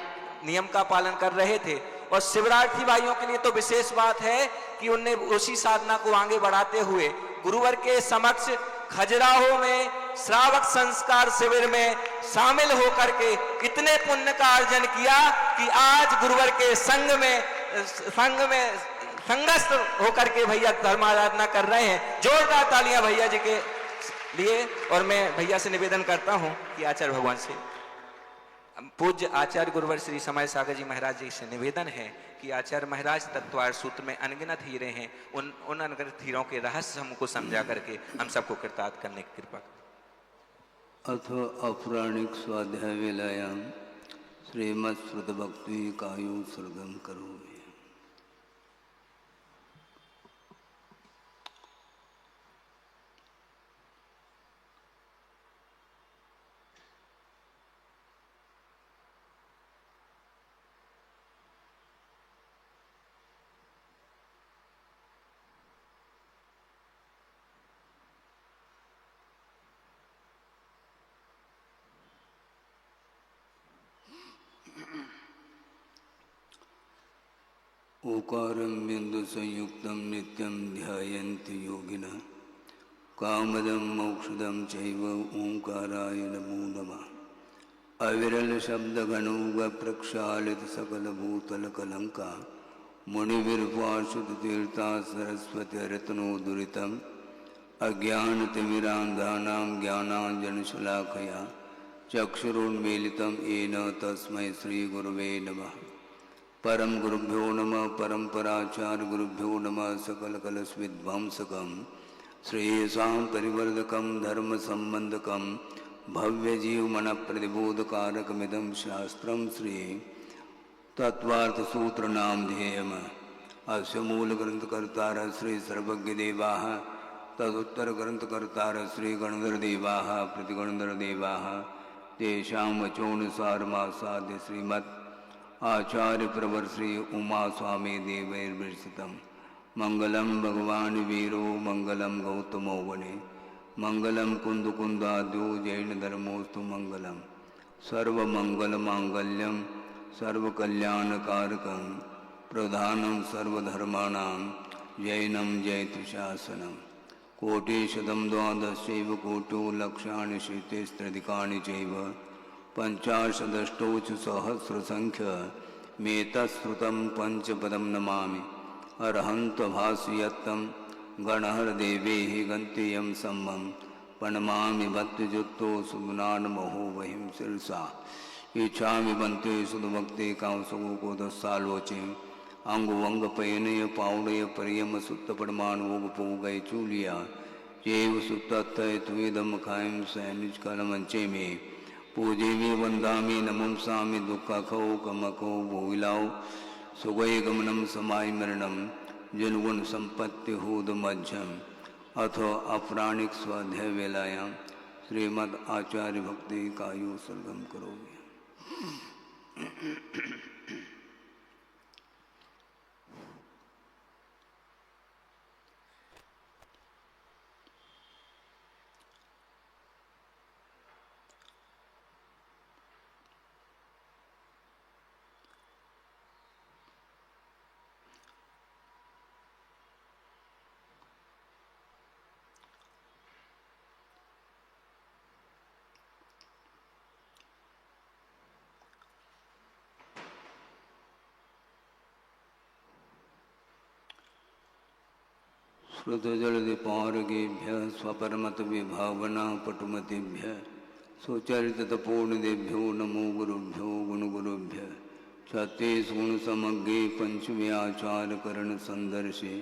नियम का पालन कर रहे थे। और शिवरार्थी भाइयों के लिए तो विशेष बात है कि उनने उसी साधना को आगे बढ़ाते हुए गुरुवर के समक्ष खजुराहो में श्रावक संस्कार शिविर में शामिल होकर के इतने पुण्य का अर्जन किया कि आज गुरुवर के संग में संगस्त होकर के भैया धर्म आराधना कर रहे हैं। जोरदार तालियां भैया जी के लिए। और मैं भैया से निवेदन करता हूं कि आचार्य भगवान से, पूज्य आचार्य गुरुवर श्री समय सागर जी महाराज जी से निवेदन है कि आचार्य महाराज तत्त्वार्थ सूत्र में अनगिनत हीरे हैं, उन अनगिनत हीरों के रहस्य हमको समझा करके हम सबको कृतार्थ करने की कृपा करें। अथ अपराणिक स्वाध्याय वेलायां श्रीमत्श्रुत भक्ति कायु सर्गम करो। ओकारं बिंदु संयुक्तं नित्यं ध्यायन्ति योगिनः कामदं मोक्षदं चैव ओंकाराय नमो नमः। अविरल शब्द गणुग प्रक्षालित सकल भूतल कलंका मुनिविर्वासुत तीर्था सरस्वती रत्नोदुरितं अज्ञानतिमिरान्धानां ज्ञानाञ्जनशलाकया चक्षुरुन्मीलितं येन तस्मै श्रीगुरुवे नमः। परम गुरुभ्यो नमः। परम्पराचार्य गुरुभ्यो नमः। सकलकलशविध्वंसकं श्रेयसां परिवर्धकं धर्मसम्बन्धकं भव्यजीवमनप्रतिबोधकारकमिदं शास्त्रं श्री तत्त्वार्थसूत्रनामधेयम्। अस्य मूलग्रन्थकर्तारः श्री सर्वज्ञदेवाः, तदुत्तरग्रन्थकर्तारः श्री गणधरदेवाः, प्रतिगणधरदेवाः। तेषां वचोनुसारमासाद्य श्रीमत् आचार्यप्रवर श्री उमा स्वामी देवैर्विरचितं। मंगलम भगवान वीरो मंगलम गौतमो वने मंगलम कुंदकुंदाद्यो जैन धर्मोस्तु मंगलम सर्वमंगलमांगल्यम सर्वकल्याणकारकं प्रधानं सर्वधर्माणां जैनम जयतु शासनम। कोटिशतं द्वादशैव कोटो लक्षाणि शीतेस्त्रधिकानि चैव पंचाशदष्टौ च सहस्रसंख्य मेतश्रुतं पंचपदं नमामि। अर्हन्त भास्यत्तं गणहरदेवेः गन्त्ययं सम्मं प्रणमामि भक्तियुक्तो सुगुणान्महो वहिं शिरसा। इच्छामि बन्ते सुधभक्ते कांसगो को दस्सालोचे अंग पयनय पावड़य परियम सुत्त पड़मान वोग पोगय चूलिया चेव सुत्तय तुदम खायम सैनिज कलमंचे में पूजे में वंदामि नमंसामि दुःखो कमको भोगिलाओ सुगय गमनम समाय मरणम जनगुण संपत्ति हूद मध्यम। अथो अपराणिक स्वाध्याय वेलायाम श्रीमद आचार्य भक्ति कायु सर्गम करोगे। श्रुतजलदिपारगेभ्य स्वपरमत विभावना पटुमतिभ्य सुचरितपूर्णदेभ्यो नमो गुरुभ्यो गुणगुरुभ्य। छत्तीस गुण समग्रे पंचव्याचारकरण संदर्शे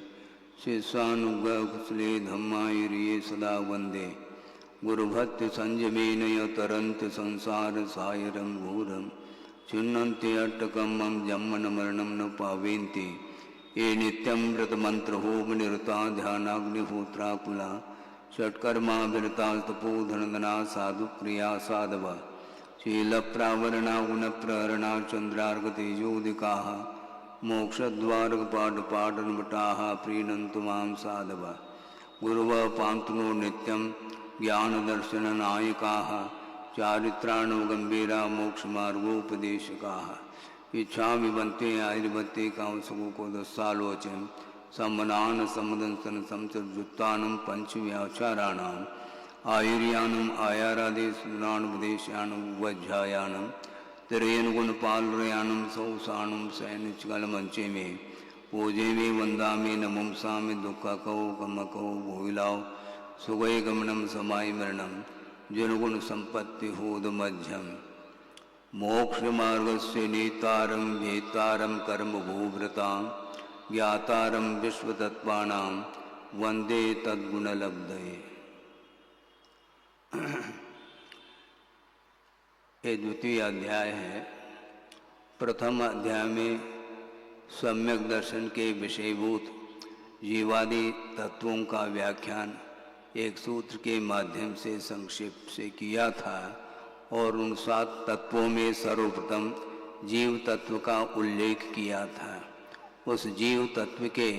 शिष्यानुगकुशले धम्मायिरिये सदा वंदे। गुरुभक्ति संयमेन तरन्त संसार सायरं घोरं चिन्नन्ति अट्टकं मम जन्मन मरणं न पावेन्ति। ये नित्यं व्रतमंत्र होम निरता ध्यानाग्निहोत्राकुला षट्कर्मा विरता तपोधनदना साधु प्रिया साधव शील प्रावरणा गुण प्रहरणा चंद्रार्ग तेजोदिका मोक्षद्वार पाटपाटनवटा प्रीणन्तु मां साधव। गुरुव पांतुनो नित्यं ज्ञान दर्शन नायका चारित्राणो गंभीरा मोक्षमार्गोपदेशका। इच्छामि बन्ते आयुर्बते कांसगो को दस्सालोचन सम्मनान सम्मदंसन संसर्जुत्तानं पंचव्याचाराणां आयुर्यानम् आयारादेशुनानुपदेशानं वज्झायानं तिरेन गुणपालयानं सौसानं सैनिचकलमंचे में पूजे में वंदामि नमंसामि दुःखको कमको भोगिलाओ सुगय गमनम समाय मरणम जनगुण संपत्ति होद मध्यम। मोक्ष मार्गस्य नेतारं वेतारं कर्म भूभृतां ज्ञातारं विश्वतत्त्वानां वंदे तद्गुणलब्धये। ये द्वितीय अध्याय है। प्रथम अध्याय में सम्यक दर्शन के विषयभूत जीवादि तत्वों का व्याख्यान एक सूत्र के माध्यम से संक्षेप से किया था और उन 7 तत्वों में सर्वप्रथम जीव तत्व का उल्लेख किया था। उस जीव तत्व के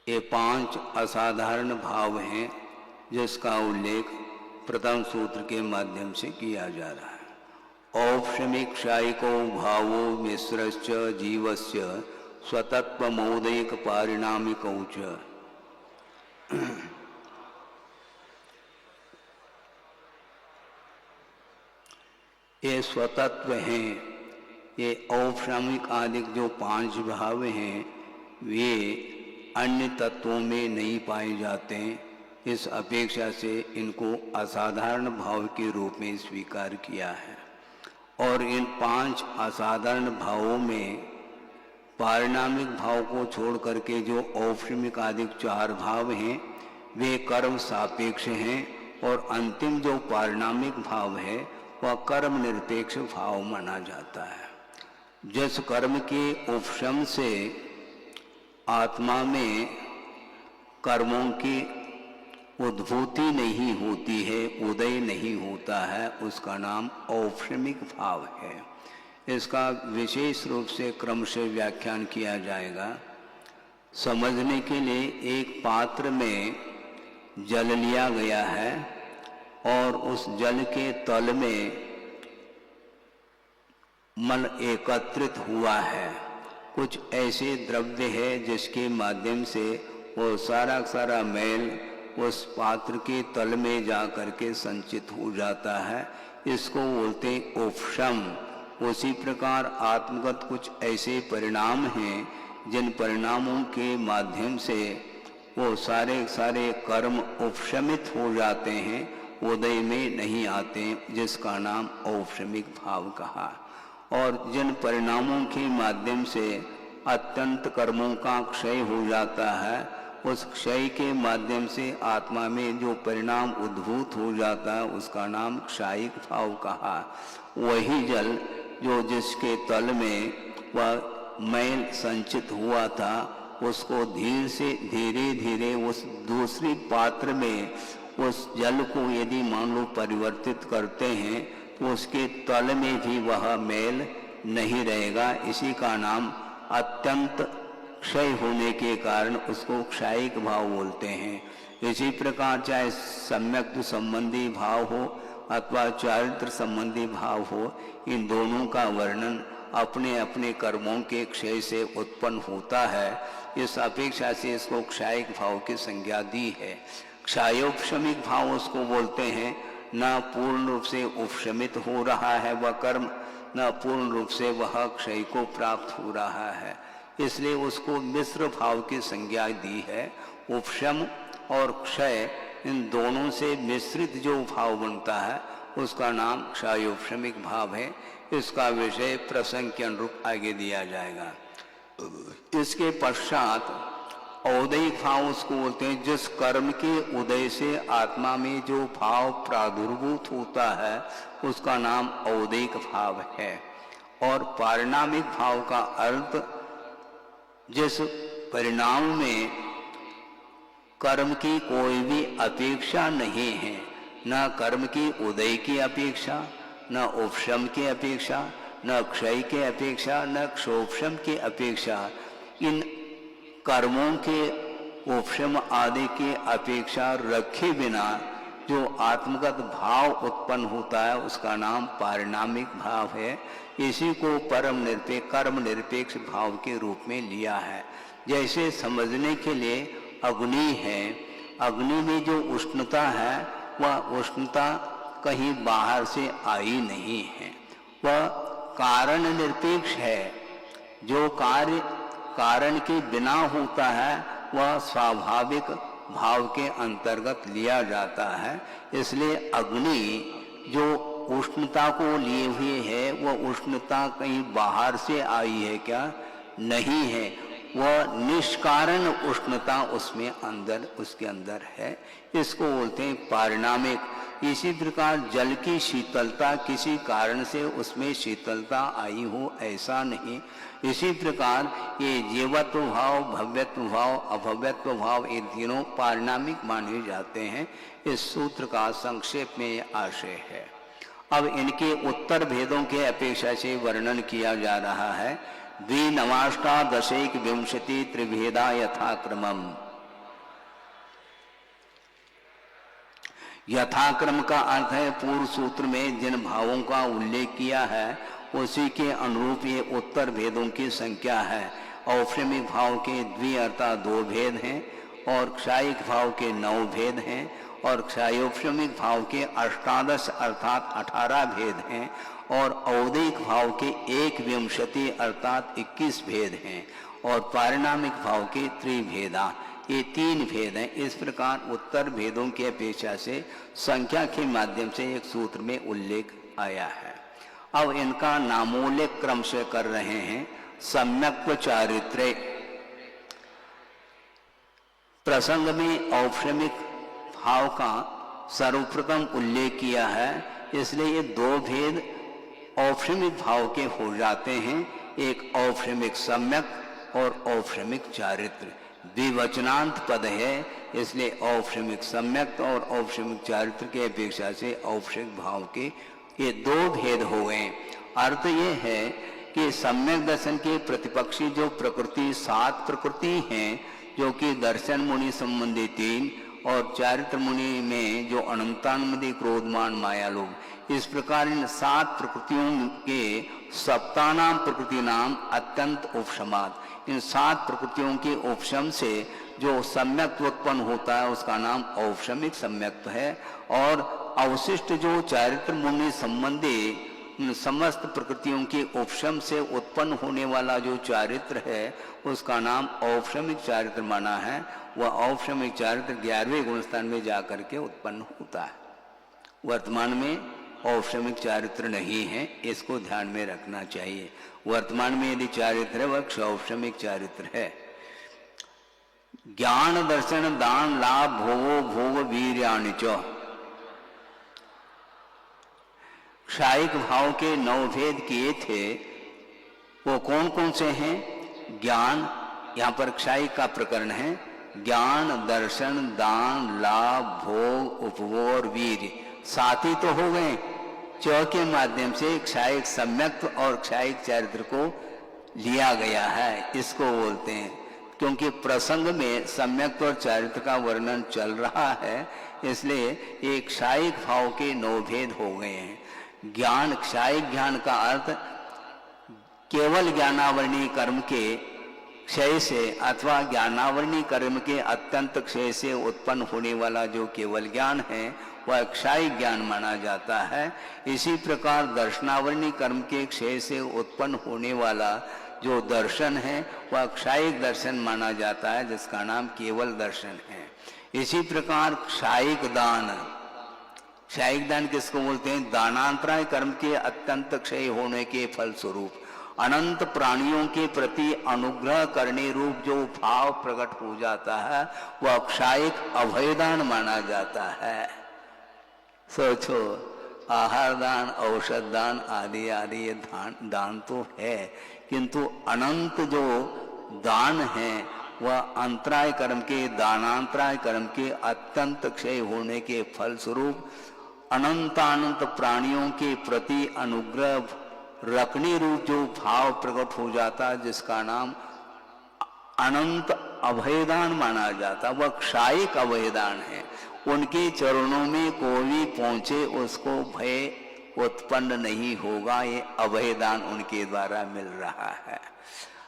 ये 5 असाधारण भाव हैं जिसका उल्लेख प्रथम सूत्र के माध्यम से किया जा रहा है। औपशमिक्षायिको भावो मिश्रश्च जीवस्य स्वतत्वमोदयिक पारिणामिकौ च। ये स्वतत्व हैं, ये औपशामिक आदि जो 5 भाव हैं वे अन्य तत्वों में नहीं पाए जाते हैं। इस अपेक्षा से इनको असाधारण भाव के रूप में स्वीकार किया है। और इन 5 असाधारण भावों में पारिणामिक भाव को छोड़ करके जो औपशमिक आदि 4 भाव हैं वे कर्म सापेक्ष हैं, और अंतिम जो पारिणामिक भाव है वह कर्म निरपेक्ष भाव माना जाता है। जिस कर्म के उपशम से आत्मा में कर्मों की उद्भूति नहीं होती है, उदय नहीं होता है, उसका नाम औपशमिक भाव है। इसका विशेष रूप से क्रम से व्याख्यान किया जाएगा। समझने के लिए एक पात्र में जल लिया गया है और उस जल के तल में मन एकत्रित हुआ है। कुछ ऐसे द्रव्य है जिसके माध्यम से वो सारा मैल उस पात्र के तल में जा करके संचित हो जाता है। इसको बोलते उपशम। उसी प्रकार आत्मगत कुछ ऐसे परिणाम हैं जिन परिणामों के माध्यम से वो सारे कर्म उपशमित हो जाते हैं, उदय में नहीं आते, जिसका नाम औपशमिक भाव कहा। और जिन परिणामों के माध्यम से अत्यंत कर्मों का क्षय हो जाता है, उस क्षय के माध्यम से आत्मा में जो परिणाम उद्भूत हो जाता है उसका नाम क्षायिक भाव कहा। वही जल जो जिसके तल में वह मैल संचित हुआ था, उसको धीरे धीरे उस दूसरी पात्र में उस जल को यदि मान लो परिवर्तित करते हैं तो उसके तल में भी वह मैल नहीं रहेगा। इसी का नाम अत्यंत क्षय होने के कारण उसको क्षायिक भाव बोलते हैं। इसी प्रकार चाहे सम्यक संबंधी भाव हो अथवा चारित्र संबंधी भाव हो, इन दोनों का वर्णन अपने अपने कर्मों के क्षय से उत्पन्न होता है। इस अपेक्षा से इसको क्षायिक भाव की संज्ञा दी है। क्षायोपशमिक भाव उसको बोलते हैं, न पूर्ण रूप से उपशमित हो रहा है वह कर्म, न पूर्ण रूप से वह क्षय को प्राप्त हो रहा है, इसलिए उसको मिश्र भाव की संज्ञा दी है। उपशम और क्षय इन दोनों से मिश्रित जो भाव बनता है उसका नाम क्षायोपशमिक भाव है। इसका विषय प्रसंग के अनुरूप आगे दिया जाएगा। इसके पश्चात औदयिक भाव उसको बोलते हैं, जिस कर्म के उदय से आत्मा में जो भाव प्रादुर्भूत होता है उसका नाम औदयिक भाव है। और पारिणामिक भाव का अर्थ जिस परिणाम में कर्म की कोई भी अपेक्षा नहीं है, न कर्म की उदय की अपेक्षा, न उपशम की अपेक्षा, न क्षय की अपेक्षा, न क्षोपशम की अपेक्षा, इन कर्मों के उपशम आदि की अपेक्षा रखे बिना जो आत्मगत भाव उत्पन्न होता है उसका नाम पारिणामिक भाव है। इसी को परम निरपेक्ष कर्म निरपेक्ष भाव के रूप में लिया है। जैसे समझने के लिए अग्नि है, अग्नि में जो उष्णता है वह उष्णता कहीं बाहर से आई नहीं है, वह कारण निरपेक्ष है। जो कार्य कारण के बिना होता है वह स्वाभाविक भाव के अंतर्गत लिया जाता है। इसलिए अग्नि जो उष्णता को लिए हुए है वह उष्णता कहीं बाहर से आई है क्या? नहीं है, वह निष्कारण उष्णता उसमें अंदर उसके अंदर है। इसको बोलते हैं पारिणामिक। इसी प्रकार जल की शीतलता किसी कारण से उसमें शीतलता आई हो ऐसा नहीं। इसी प्रकार ये जीवत्व भाव, भव्यत्व भाव, अभव्यत्व भाव ये तीनों पारिणामिक माने जाते हैं। इस सूत्र का संक्षेप में ये आशय है। अब इनके उत्तर भेदों के अपेक्षा से वर्णन किया जा रहा है। द्विनवाष्टादशैक विंशति त्रिभेदा यथाक्रमम। यथाक्रम का अर्थ है पूर्व सूत्र में जिन भावों का उल्लेख किया है उसी के अनुरूप ये उत्तर भेदों की संख्या है। औपशमिक भाव के द्वि अर्थात 2 भेद हैं और क्षायिक भाव के 9 भेद हैं और क्षायोपशमिक भाव के 18 अर्थात 18 भेद हैं और औदिक भाव के 1 अर्थात 21 भेद हैं और पारिणामिक भाव के त्रिभेदा, ये 3 भेद हैं। इस प्रकार उत्तर भेदों की अपेक्षा से संख्या के माध्यम से एक सूत्र में उल्लेख आया है। अब इनका नामोल्लेख क्रम से कर रहे हैं। सम्यक्त्व चारित्र्य, प्रसंग में औपशमिक भाव का सर्वप्रथम उल्लेख किया है, इसलिए ये 2 भेद औपशमिक भाव के हो जाते हैं, एक औपशमिक सम्यक और औपशमिक चारित्र। द्विवचनांत पद है, इसलिए औपशमिक सम्यक और औपशमिक चारित्र की अपेक्षा से औपशमिक भाव के ये 2 भेद हो गए। अर्थ ये है कि सम्यक दर्शन के प्रतिपक्षी जो प्रकृति 7 प्रकृति हैं, जो कि दर्शन मुनि संबंधी 3 और चारित्र मुनि में जो अनंतानुमति क्रोधमान माया लोग, इस प्रकार इन 7 प्रकृतियों के सप्तानाम प्रकृति नाम अत्यंत उपशमात, इन 7 प्रकृतियों के उपशम से जो सम्यक्त्व उत्पन्न होता है उसका नाम औपशमिक सम्यक्त्व है। और अवशिष्ट जो चारित्र मुनि संबंधी समस्त प्रकृतियों के उपशम से उत्पन्न होने वाला जो चारित्र है उसका नाम औपशमिक चारित्र माना है। वह औपशमिक चारित्र 11वें गुणस्थान में जाकर के उत्पन्न होता है। वर्तमान में औपशमिक चारित्र नहीं है, इसको ध्यान में रखना चाहिए। वर्तमान में यदि चारित्र है वह औपशमिक चारित्र है। ज्ञान दर्शन दान लाभ भोगो भोग वीर्याणि च, क्षायिक भाव के 9 भेद किए थे, वो कौन कौन से हैं? ज्ञान, यहाँ पर क्षायिक का प्रकरण है। ज्ञान दर्शन दान लाभ भोग उपभोग और वीर्य, 7 ही तो हो गए। च के माध्यम से क्षायिक सम्यक्त्व और क्षायिक चारित्र को लिया गया है, इसको बोलते हैं। क्योंकि प्रसंग में सम्यक्त्व और चारित्र का वर्णन चल रहा है, इसलिए एक क्षायिक भाव के 9 भेद हो गए हैं। ज्ञान, क्षायिक ज्ञान का अर्थ केवल ज्ञानावरणीय कर्म के क्षय से अथवा ज्ञानावरणीय कर्म के अत्यंत क्षय से उत्पन्न होने वाला जो केवल ज्ञान है वह क्षायिक ज्ञान माना जाता है। इसी प्रकार दर्शनावरणीय कर्म के क्षय से उत्पन्न होने वाला जो दर्शन है वह क्षायिक दर्शन माना जाता है, जिसका नाम केवल दर्शन है। इसी प्रकार क्षायिक दान, क्षायिक दान किसको बोलते हैं? दानांतराय कर्म के अत्यंत क्षय होने के फलस्वरूप अनंत प्राणियों के प्रति अनुग्रह करने रूप जो भाव प्रकट हो जाता है वह क्षायिक अभयदान माना जाता है। सोचो, आहार दान, औषध दान आदि आदि ये दान तो है, किंतु अनंत जो दान है वह अंतराय कर्म के, दानांतराय कर्म के अत्यंत क्षय होने के फलस्वरूप अनंतानंत प्राणियों के प्रति अनुग्रह रखने रूप जो भाव प्रकट हो जाता है, जिसका नाम अनंत अभयदान माना जाता, वह क्षायिक अभयदान है। उनके चरणों में कोई भी पहुंचे उसको भय उत्पन्न नहीं होगा, ये अभयदान उनके द्वारा मिल रहा है।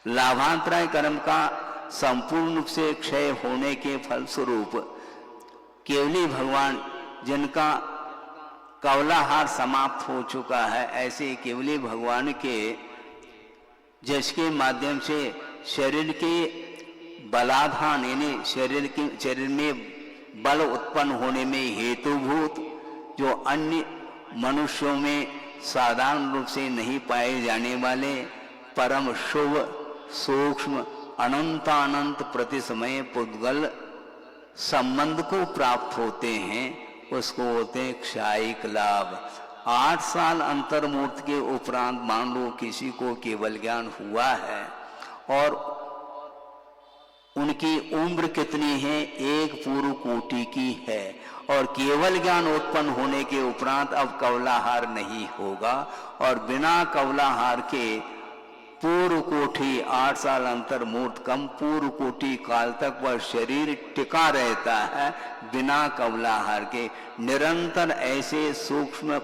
लाभांतराय कर्म का संपूर्ण रूप से क्षय होने के फलस्वरूप केवली भगवान, जिनका कवलाहार समाप्त हो चुका है, ऐसे केवली भगवान के जिसके माध्यम से शरीर के बलाधान यानी शरीर में बल उत्पन्न होने में हेतुभूत जो अन्य मनुष्यों में साधारण रूप से नहीं पाए जाने वाले परम शुभ सूक्ष्म अनंतानंत प्रतिसमय पुद्गल संबंध को प्राप्त होते हैं, उसको होते हैं क्षायिक लाभ। 8 साल अंतर्मूर्त के उपरांत मान लो किसी को केवल ज्ञान हुआ है और उनकी उम्र कितनी है? 1 पूर्व कोटि की है, और केवल ज्ञान उत्पन्न होने के उपरांत अब कवलाहार नहीं होगा, और बिना कवलाहार के पूर्व कोटि 8 साल अंतर्मूर्त कम पूर्व कोटि काल तक वह शरीर टिका रहता है बिना कवलाहार के। निरंतर ऐसे सूक्ष्म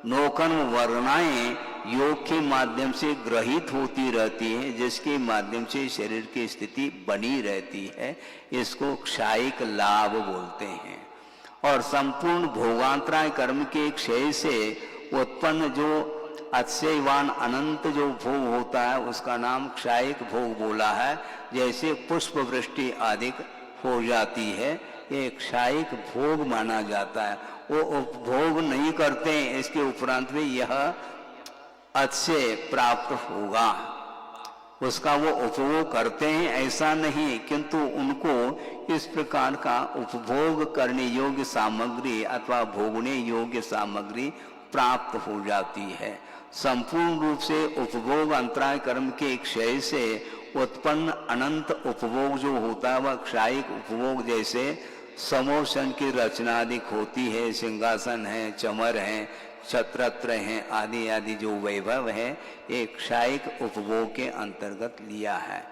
नौकन वर्णाएं योग के माध्यम से ग्रहित होती रहती हैं, जिसके माध्यम से शरीर की स्थिति बनी रहती है, इसको क्षायिक लाभ बोलते हैं। और संपूर्ण भोगांतराय कर्म के क्षय से उत्पन्न जो अतिशयवान अनंत जो भोग होता है उसका नाम क्षायिक भोग बोला है। जैसे पुष्प वृष्टि अधिक हो जाती है, ये क्षायिक भोग माना जाता है। वो उपभोग नहीं करते हैं, इसके उपरांत भी यह अतिशय प्राप्त होगा, उसका वो उपभोग करते हैं ऐसा नहीं, किंतु उनको इस प्रकार का उपभोग करने योग्य सामग्री अथवा भोगने योग्य सामग्री प्राप्त हो जाती है। संपूर्ण रूप से उपभोग अंतराय कर्म के क्षय से उत्पन्न अनंत उपभोग जो होता है वह क्षायिक उपभोग, जैसे समोसन की रचना अधिक होती है, सिंहासन है, चमर है, छत्रत्र हैं आदि आदि जो वैभव है, एक क्षायिक उपभोग के अंतर्गत लिया है।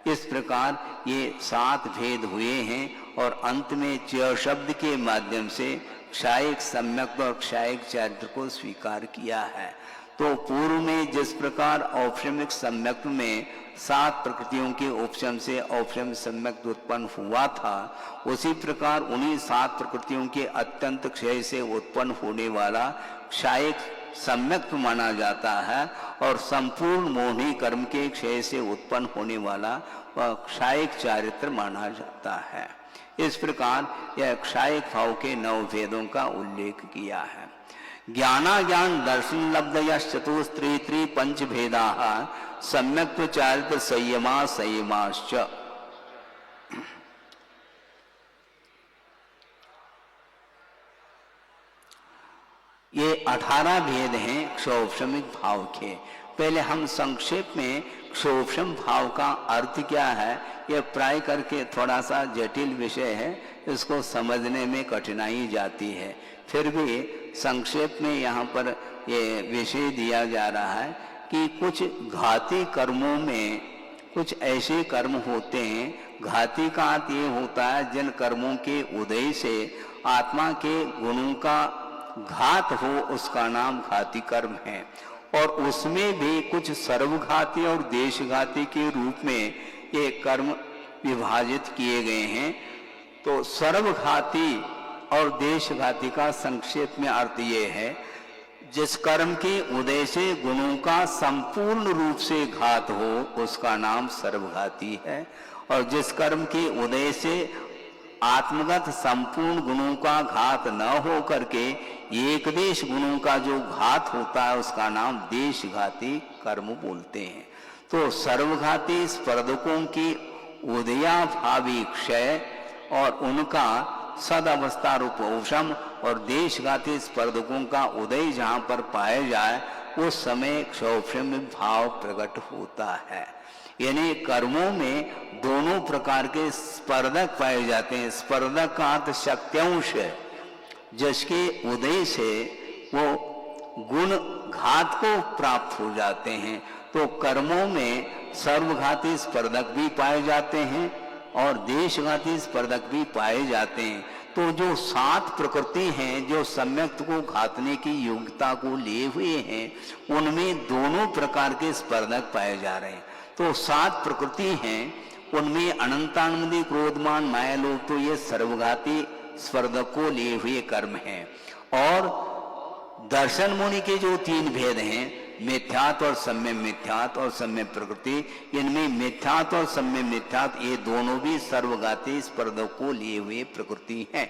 इस प्रकार ये 7 भेद हुए हैं और अंत में च शब्द के माध्यम से क्षायिक सम्यक और क्षायिक चारित्र को स्वीकार किया है। तो पूर्व में जिस प्रकार औपशमिक सम्यक में 7 प्रकृतियों के उपशम से औपशम सम्यक उत्पन्न हुआ था, उसी प्रकार उन्हीं 7 प्रकृतियों के अत्यंत क्षय से उत्पन्न होने वाला क्षायिक सम्यक माना जाता है और संपूर्ण मोहनी कर्म के क्षय से उत्पन्न होने वाला वह क्षायिक चारित्र माना जाता है। इस प्रकार यह क्षायिक भाव के 9 भेदों का उल्लेख किया है। ज्ञानाज्ञान दर्शन लब्धयश्चतुस्त्री पंच भेदा सम्यक्त्व चारित्र संयमा संयमाश्च। ये 18 भेद हैं क्षोभशमिक भाव के। पहले हम संक्षेप में क्षोभशम भाव का अर्थ क्या है, यह प्राय करके थोड़ा सा जटिल विषय है, इसको समझने में कठिनाई जाती है। फिर भी संक्षेप में यहाँ पर ये विषय दिया जा रहा है कि कुछ घाती कर्मों में कुछ ऐसे कर्म होते हैं, घाती का अर्थ ये होता है जिन कर्मों के उदय से आत्मा के गुणों का घात हो, उसका नाम घाती कर्म है। और उसमें भी कुछ सर्वघाती और देशघाती के रूप में ये कर्म विभाजित किए गए हैं। तो सर्वघाती और देशघाती का संक्षेप में अर्थ ये है, जिस कर्म के उदय से गुणों का संपूर्ण रूप से घात हो उसका नाम सर्वघाती है, और जिस कर्म के उदय से आत्मगत संपूर्ण गुणों का घात न हो करके एक देश गुणों का जो घात होता है उसका नाम देशघाती कर्म बोलते हैं। तो सर्वघाती स्पर्धकों की उदयाभावी क्षय और उनका सद अवस्था रूप उपशम, और देशघाती स्पर्धकों का उदय जहां पर पाया जाए उस समय क्षोभशम भाव प्रकट होता है। यानी कर्मों में दोनों प्रकार के स्पर्धक पाए जाते हैं। स्पर्धक का अर्थ शक्त्यांश है, जिसके उदय से वो गुण घात को प्राप्त हो जाते हैं। तो कर्मों में सर्वघाती स्पर्धक भी पाए जाते हैं और देशघाती स्पर्धक भी पाए जाते हैं। तो जो 7 प्रकृति हैं जो सम्यक्त को घातने की योग्यता को लिए हुए हैं, उनमें दोनों प्रकार के स्पर्धक पाए जा रहे हैं। तो 7 प्रकृति हैं, उनमें अनंतानंदी क्रोधमान माया लोभ, तो ये सर्वघाती स्पर्धक को लिए हुए कर्म हैं। और दर्शन मुनि के जो 3 भेद हैं, मिथ्यात्व और सम्यक मिथ्यात्व और सम्यक प्रकृति, इनमें मिथ्यात्व और सम्यक मिथ्यात्व ये दोनों भी सर्वघाती स्पर्धक को लिए हुए प्रकृति हैं।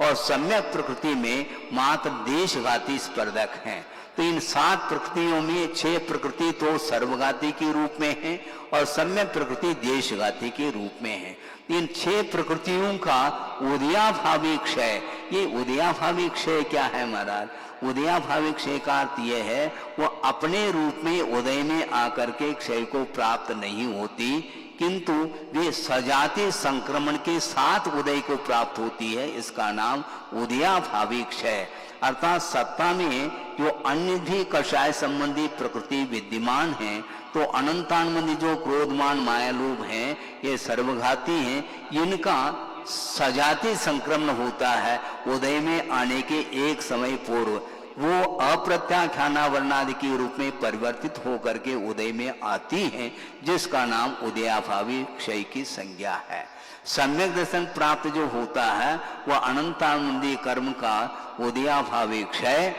और सम्यक प्रकृति में मात्र देशघाती स्पर्धक हैं। तो इन 7 प्रकृतियों में 6 प्रकृति तो सर्वघाती के रूप में है और सम्यक प्रकृति देशघाती के रूप में है। इन 6 प्रकृतियों का उदयाभावी क्षय, ये उदयाभावी क्षय क्या है महाराज? उदयाभावी क्षय का अर्थ यह है वो अपने रूप में उदय में आकर के क्षय को प्राप्त नहीं होती, किंतु वे सजाति संक्रमण के साथ उदय को प्राप्त होती है। इसका नाम उदयाभावी क्षय। अर्थात सत्ता में जो अन्य भी कषाय संबंधी प्रकृति विद्यमान है, तो अनंतानंदी जो क्रोधमान माया लोभ हैं, ये सर्वघाती हैं। इनका सजाति संक्रमण होता है उदय में आने के एक समय पूर्व, वो अप्रत्याख्याना वर्णादि के रूप में परिवर्तित होकर के उदय में आती हैं, जिसका नाम उदयाभावी क्षय की संज्ञा है। सम्यक दर्शन प्राप्त जो होता है वह अनंतानंदी कर्म का उदयाभावी क्षय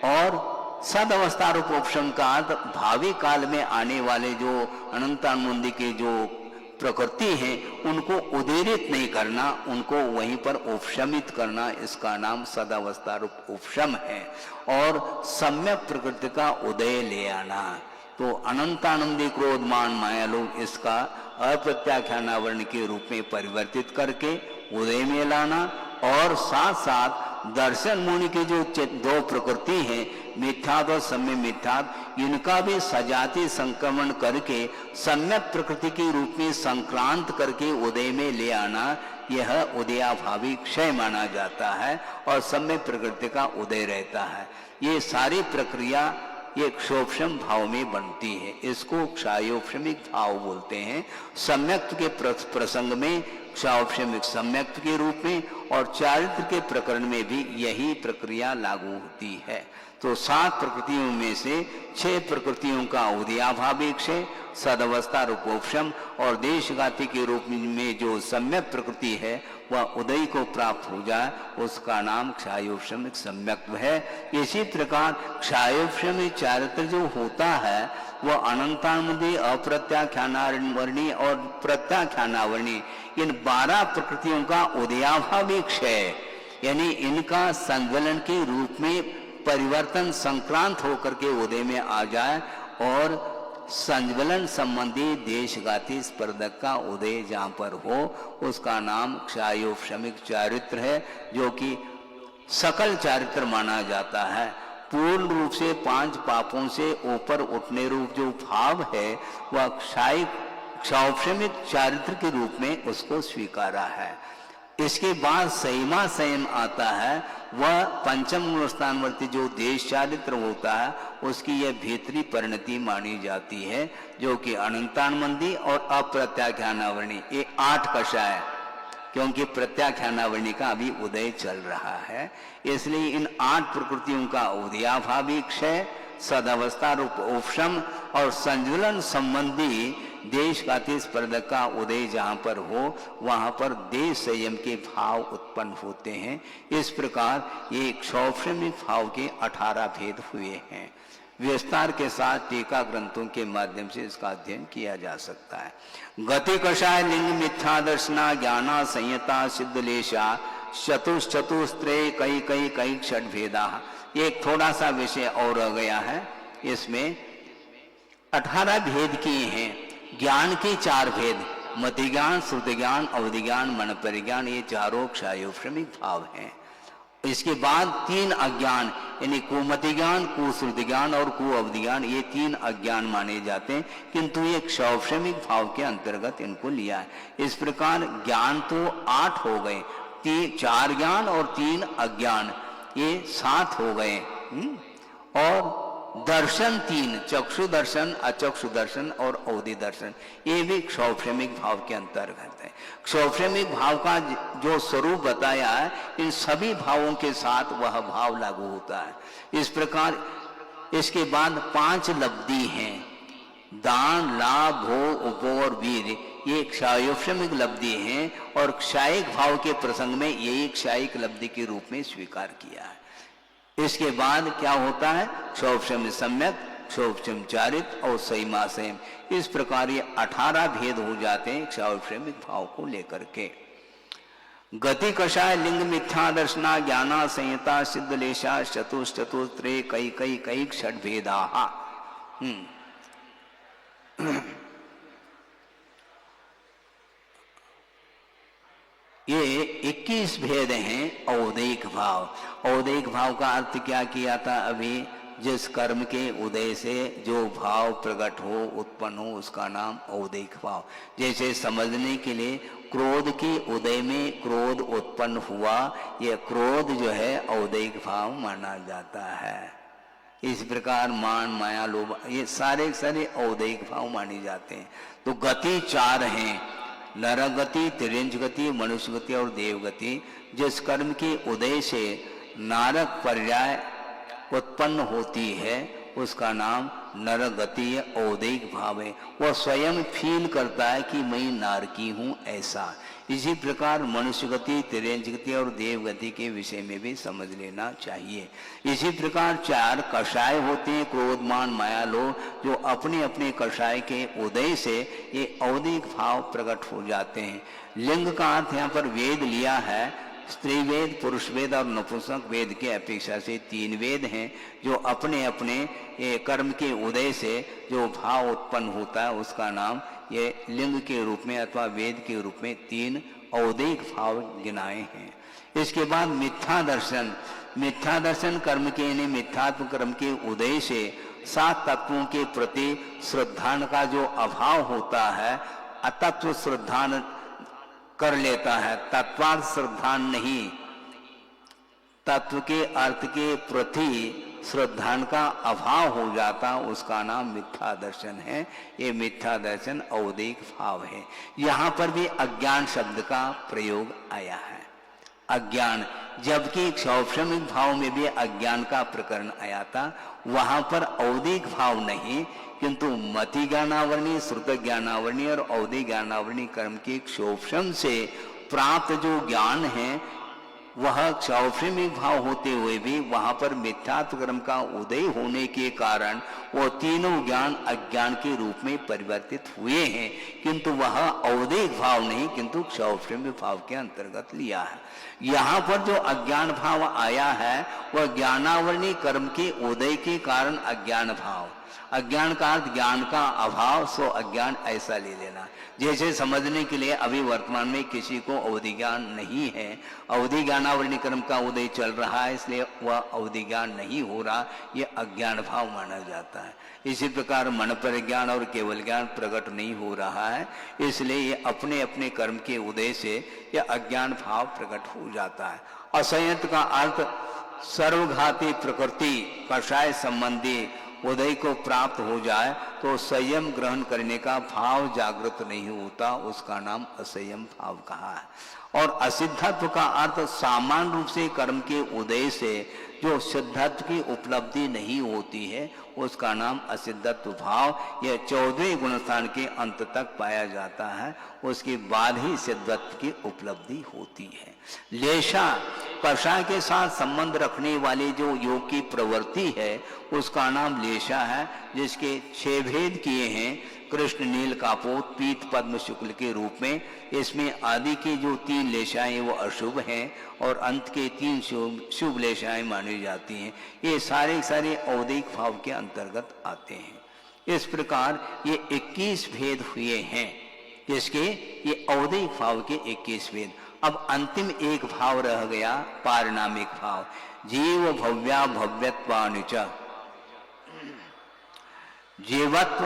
और सद अवस्था रूप उपशम का अर्थ भावी काल में आने वाले जो अनंतानुबंधी के जो प्रकृति है उनको उदीरित नहीं करना, उनको वहीं पर उपशमित करना, इसका नाम सदावस्था रूप उपशम है। और सम्यक प्रकृति का उदय ले आना, तो अनंतानंदी क्रोध मान माया लोग इसका अप्रत्याख्यानावरण के रूप में परिवर्तित करके उदय में लाना, और साथ साथ दर्शन मुनि की जो दो प्रकृति है मिथ्यात्व और सम्य मिथ्यात्व, इनका भी सजाति संक्रमण करके सम्यक प्रकृति के रूप में संक्रांत करके उदय में ले आना, यह उदयाभावी क्षय माना जाता है और सम्य प्रकृति का उदय रहता है। ये सारी प्रक्रिया ये क्षोभशम भाव में बनती है, इसको क्षायोपशमिक भाव बोलते हैं। सम्यक्त के प्रसंग में क्षायोपशमिक सम्यक्त के रूप में और चारित्र के प्रकरण में भी यही प्रक्रिया लागू होती है। तो 7 प्रकृतियों में से 6 प्रकृतियों का उदयाभावी क्षय, सदवस्था रूपोपशम और देशघाती के रूप में जो सम्यक प्रकृति है वह उदय को प्राप्त हो जाए, उसका नाम क्षायोपशमिक सम्यक्त्व है। इसी प्रकार क्षायोपशमिक चारित्र जो होता है वह अनंतानुबंधी, अप्रत्याख्यानावर्णी और प्रत्याख्यानावर्णी, इन 12 प्रकृतियों का उदयाभावी क्षय, यानी इनका संज्वलन के रूप में परिवर्तन संक्रांत होकर के उदय में आ जाए और संज्वलन संबंधी देशघाती स्पर्धक का उदय जहां पर हो, उसका नाम क्षायोपशमिक चारित्र है, जो कि सकल चारित्र माना जाता है। पूर्ण रूप से 5 पापों से ऊपर उठने रूप जो भाव है वह क्षायोपशमिक चारित्र के रूप में उसको स्वीकारा है। इसके बाद संयमा संयम आता है, वह पंचम गुणस्थानवर्ती जो देश चारित्र होता है उसकी यह भीतरी परिणति मानी जाती है, जो कि अनंतानुबंधी और अप्रत्याख्यानावर्णी, ये 8 कषाय, क्योंकि प्रत्याख्यानावर्णी का अभी उदय चल रहा है, इसलिए इन 8 प्रकृतियों का उदयाभावी क्षय, सदावस्था रूप उपशम और संज्वलन संबंधी देशघाती स्पर्धक का उदय जहां पर हो वहां पर देश संयम के भाव उत्पन्न होते हैं। इस प्रकार ये क्षोभशमिक भाव के 18 भेद हुए हैं। विस्तार के साथ टीका ग्रंथों के माध्यम से इसका अध्ययन किया जा सकता है। गति कषाय लिंग मिथ्या दर्शना ज्ञाना संयता सिद्धलेशा चतुश्चतुस्त्रय कई कई कई षट भेदा। एक थोड़ा सा विषय और रह गया है, इसमें 18 भेद किए हैं। ज्ञान के 4 भेद, मति ज्ञान, श्रुति ज्ञान, अवधि ज्ञान, मन परिज्ञान, ये चारों क्षायोपशमिक भाव हैं। इसके बाद 3 अज्ञान, यानी कुमति ज्ञान, कुश्रुति ज्ञान और कुअवधि ज्ञान, ये 3 अज्ञान माने जाते हैं, किंतु ये क्षायोपशमिक भाव के अंतर्गत इनको लिया है। इस प्रकार ज्ञान तो 8 हो गए, 4 ज्ञान और 3 अज्ञान, ये 7 हो गए। और दर्शन 3, चक्षु दर्शन, अचक्षु दर्शन और अवधि दर्शन, ये भी क्षोभशमिक भाव के अंतर्गत है। क्षोभशमिक भाव का जो स्वरूप बताया है, इन सभी भावों के साथ वह भाव लागू होता है। इस प्रकार इसके बाद 5 लब्धि हैं, दान, लाभ, भोग, उपभोग और वीर, ये क्षायोपशमिक लब्धि हैं और क्षायिक भाव के प्रसंग में यही क्षायिक लब्धि के रूप में स्वीकार किया है। इसके बाद क्या होता है, क्षोभशम सम्यक, क्षोभशम चारित और संयमा संयम, इस प्रकार ये 18 भेद हो जाते हैं क्षायोपशमिक भाव को लेकर के। गति कषाय लिंग मिथ्या दर्शना ज्ञाना संयता सिद्धलेशा चतुश्चतुस्त्रय कई कई कई षट भेदा। ये 21 भेद हैं औदैक भाव। औदैक भाव का अर्थ क्या किया था अभी, जिस कर्म के उदय से जो भाव प्रकट हो, उत्पन्न हो, उसका नाम औदैक भाव। जैसे समझने के लिए क्रोध के उदय में क्रोध उत्पन्न हुआ, यह क्रोध जो है औदैक भाव माना जाता है। इस प्रकार मान, माया, लोभ, ये सारे सारे औदैक भाव माने जाते हैं। तो गति 4 हैं, नरक गति, तिर्यंच गति, मनुष्य गति और देव गति। जिस कर्म के उदय से नारक पर्याय उत्पन्न होती है उसका नाम नरगतीय औदिक भाव है। वह स्वयं फील करता है कि मैं नारकी हूँ ऐसा। इसी प्रकार मनुष्य गति, तिर्यंच गति और देव गति के विषय में भी समझ लेना चाहिए। इसी प्रकार 4 कषाय होते हैं, क्रोध, मान, माया, लोभ, जो अपने अपने कषाय के उदय से ये औदिक भाव प्रकट हो जाते हैं। लिंग का अर्थ यहाँ पर वेद लिया है। स्त्री वेद, पुरुष वेद और नपुंसक वेद के अपेक्षा से 3 वेद हैं, जो अपने अपने ये कर्म के उदय से जो भाव उत्पन्न होता है उसका नाम ये लिंग के रूप में अथवा वेद के रूप में 3 औदिक भाव गिनाए हैं। इसके बाद मिथ्या दर्शन। मिथ्या दर्शन कर्म के यानी मिथ्यात्म कर्म के उदय से 7 तत्वों के प्रति श्रद्धा का जो अभाव होता है, अतत्व श्रद्धा कर लेता है, तत्वार्थ श्रद्धा नहीं, तत्व के अर्थ के प्रति श्रद्धा का अभाव हो जाता, उसका नाम मिथ्या दर्शन है। ये मिथ्या दर्शन औदिक भाव है। यहाँ पर भी अज्ञान शब्द का प्रयोग आया है। अज्ञान, जबकि क्षौक्षमिक भाव में भी अज्ञान का प्रकरण आया था, वहां पर औदिक भाव नहीं, किंतु मति ज्ञानावरणी, श्रुत ज्ञानावरणी और औदिक ज्ञानावरणी कर्म के क्षोभम से प्राप्त जो ज्ञान है वह क्षौक्षमिक भाव होते हुए भी वहां पर मिथ्यात्व कर्म का उदय होने के कारण वो तीनों ज्ञान अज्ञान के रूप में परिवर्तित हुए हैं, किंतु वह औदिक भाव नहीं, किंतु क्षौक्षमिक भाव के अंतर्गत लिया है। यहाँ पर जो अज्ञान भाव आया है वह ज्ञानावरणी कर्म के उदय के कारण अज्ञान भाव। अज्ञान का अर्थ ज्ञान का अभाव, सो अज्ञान ऐसा ले लेना। जैसे समझने के लिए अभी वर्तमान में किसी को अवधि ज्ञान नहीं है, अवधि ज्ञानावरणी कर्म का उदय चल रहा है, इसलिए वह अवधि ज्ञान नहीं हो रहा, यह अज्ञान भाव माना जाता है। इसी प्रकार मन पर ज्ञान और केवल ज्ञान प्रकट नहीं हो रहा है, इसलिए ये अपने अपने कर्म के उदय से यह अज्ञान भाव प्रकट हो जाता है। असंयत का अर्थ सर्वघाती प्रकृति कषाय संबंधी उदय को प्राप्त हो जाए तो संयम ग्रहण करने का भाव जागृत नहीं होता, उसका नाम असंयम भाव कहा है। और असिद्धत्व का अर्थ सामान्य रूप से कर्म के उदय से जो सिद्धत्व की उपलब्धि नहीं होती है, उसका नाम असिद्धत्व भाव। यह 14वें गुणस्थान के अंत तक पाया जाता है, उसके बाद ही सिद्धत्व की उपलब्धि होती है। लेशा, कषाय के साथ संबंध रखने वाली जो योग की प्रवृत्ति है उसका नाम लेशा है, जिसके 6 भेद किए हैं, कृष्ण, नील, कापोत, पीत, पद्म, शुक्ल के रूप में। इसमें आदि की जो 3 लेशाएं वो अशुभ हैं और अंत के 3 शुभ लेशाएं मानी जाती हैं। ये सारे औदिक भाव के अंतर्गत आते हैं। इस प्रकार ये 21 भेद हुए हैं, जिसके ये औदिक भाव के 21 भेद। अब अंतिम एक भाव रह गया, पारिणामिक भाव। जीव भव्या भव्यत्वानुच, जीवत्व,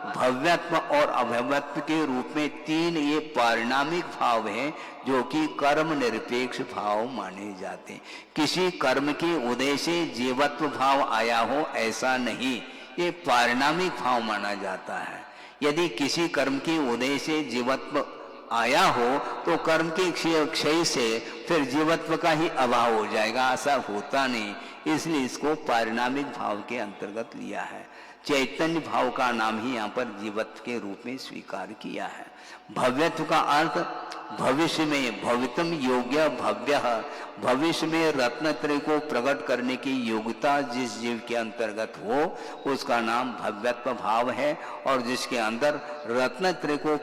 भव्यत्व और अभव्यत्व के रूप में 3 ये पारिणामिक भाव हैं, जो कि कर्म निरपेक्ष भाव माने जाते हैं। किसी कर्म के उदय से जीवत्व भाव आया हो ऐसा नहीं, ये पारिणामिक भाव माना जाता है। यदि किसी कर्म के उदय से जीवत्व आया हो तो कर्म के क्षय से फिर जीवत्व का ही अभाव हो जाएगा, ऐसा होता नहीं, इसलिए इसको पारिणामिक भाव के अंतर्गत लिया है। चैतन्य भाव का नाम ही यहाँ पर जीवत्व के रूप में स्वीकार किया है। भव्यत्व का अर्थ भविष्य में, भवितम योग्य भव्य, भविष्य में रत्नत्रय को प्रकट करने की योग्यता जिस जीव के अंतर्गत हो उसका नाम भव्यत्व भाव है, और जिसके अंदर रत्नत्रय को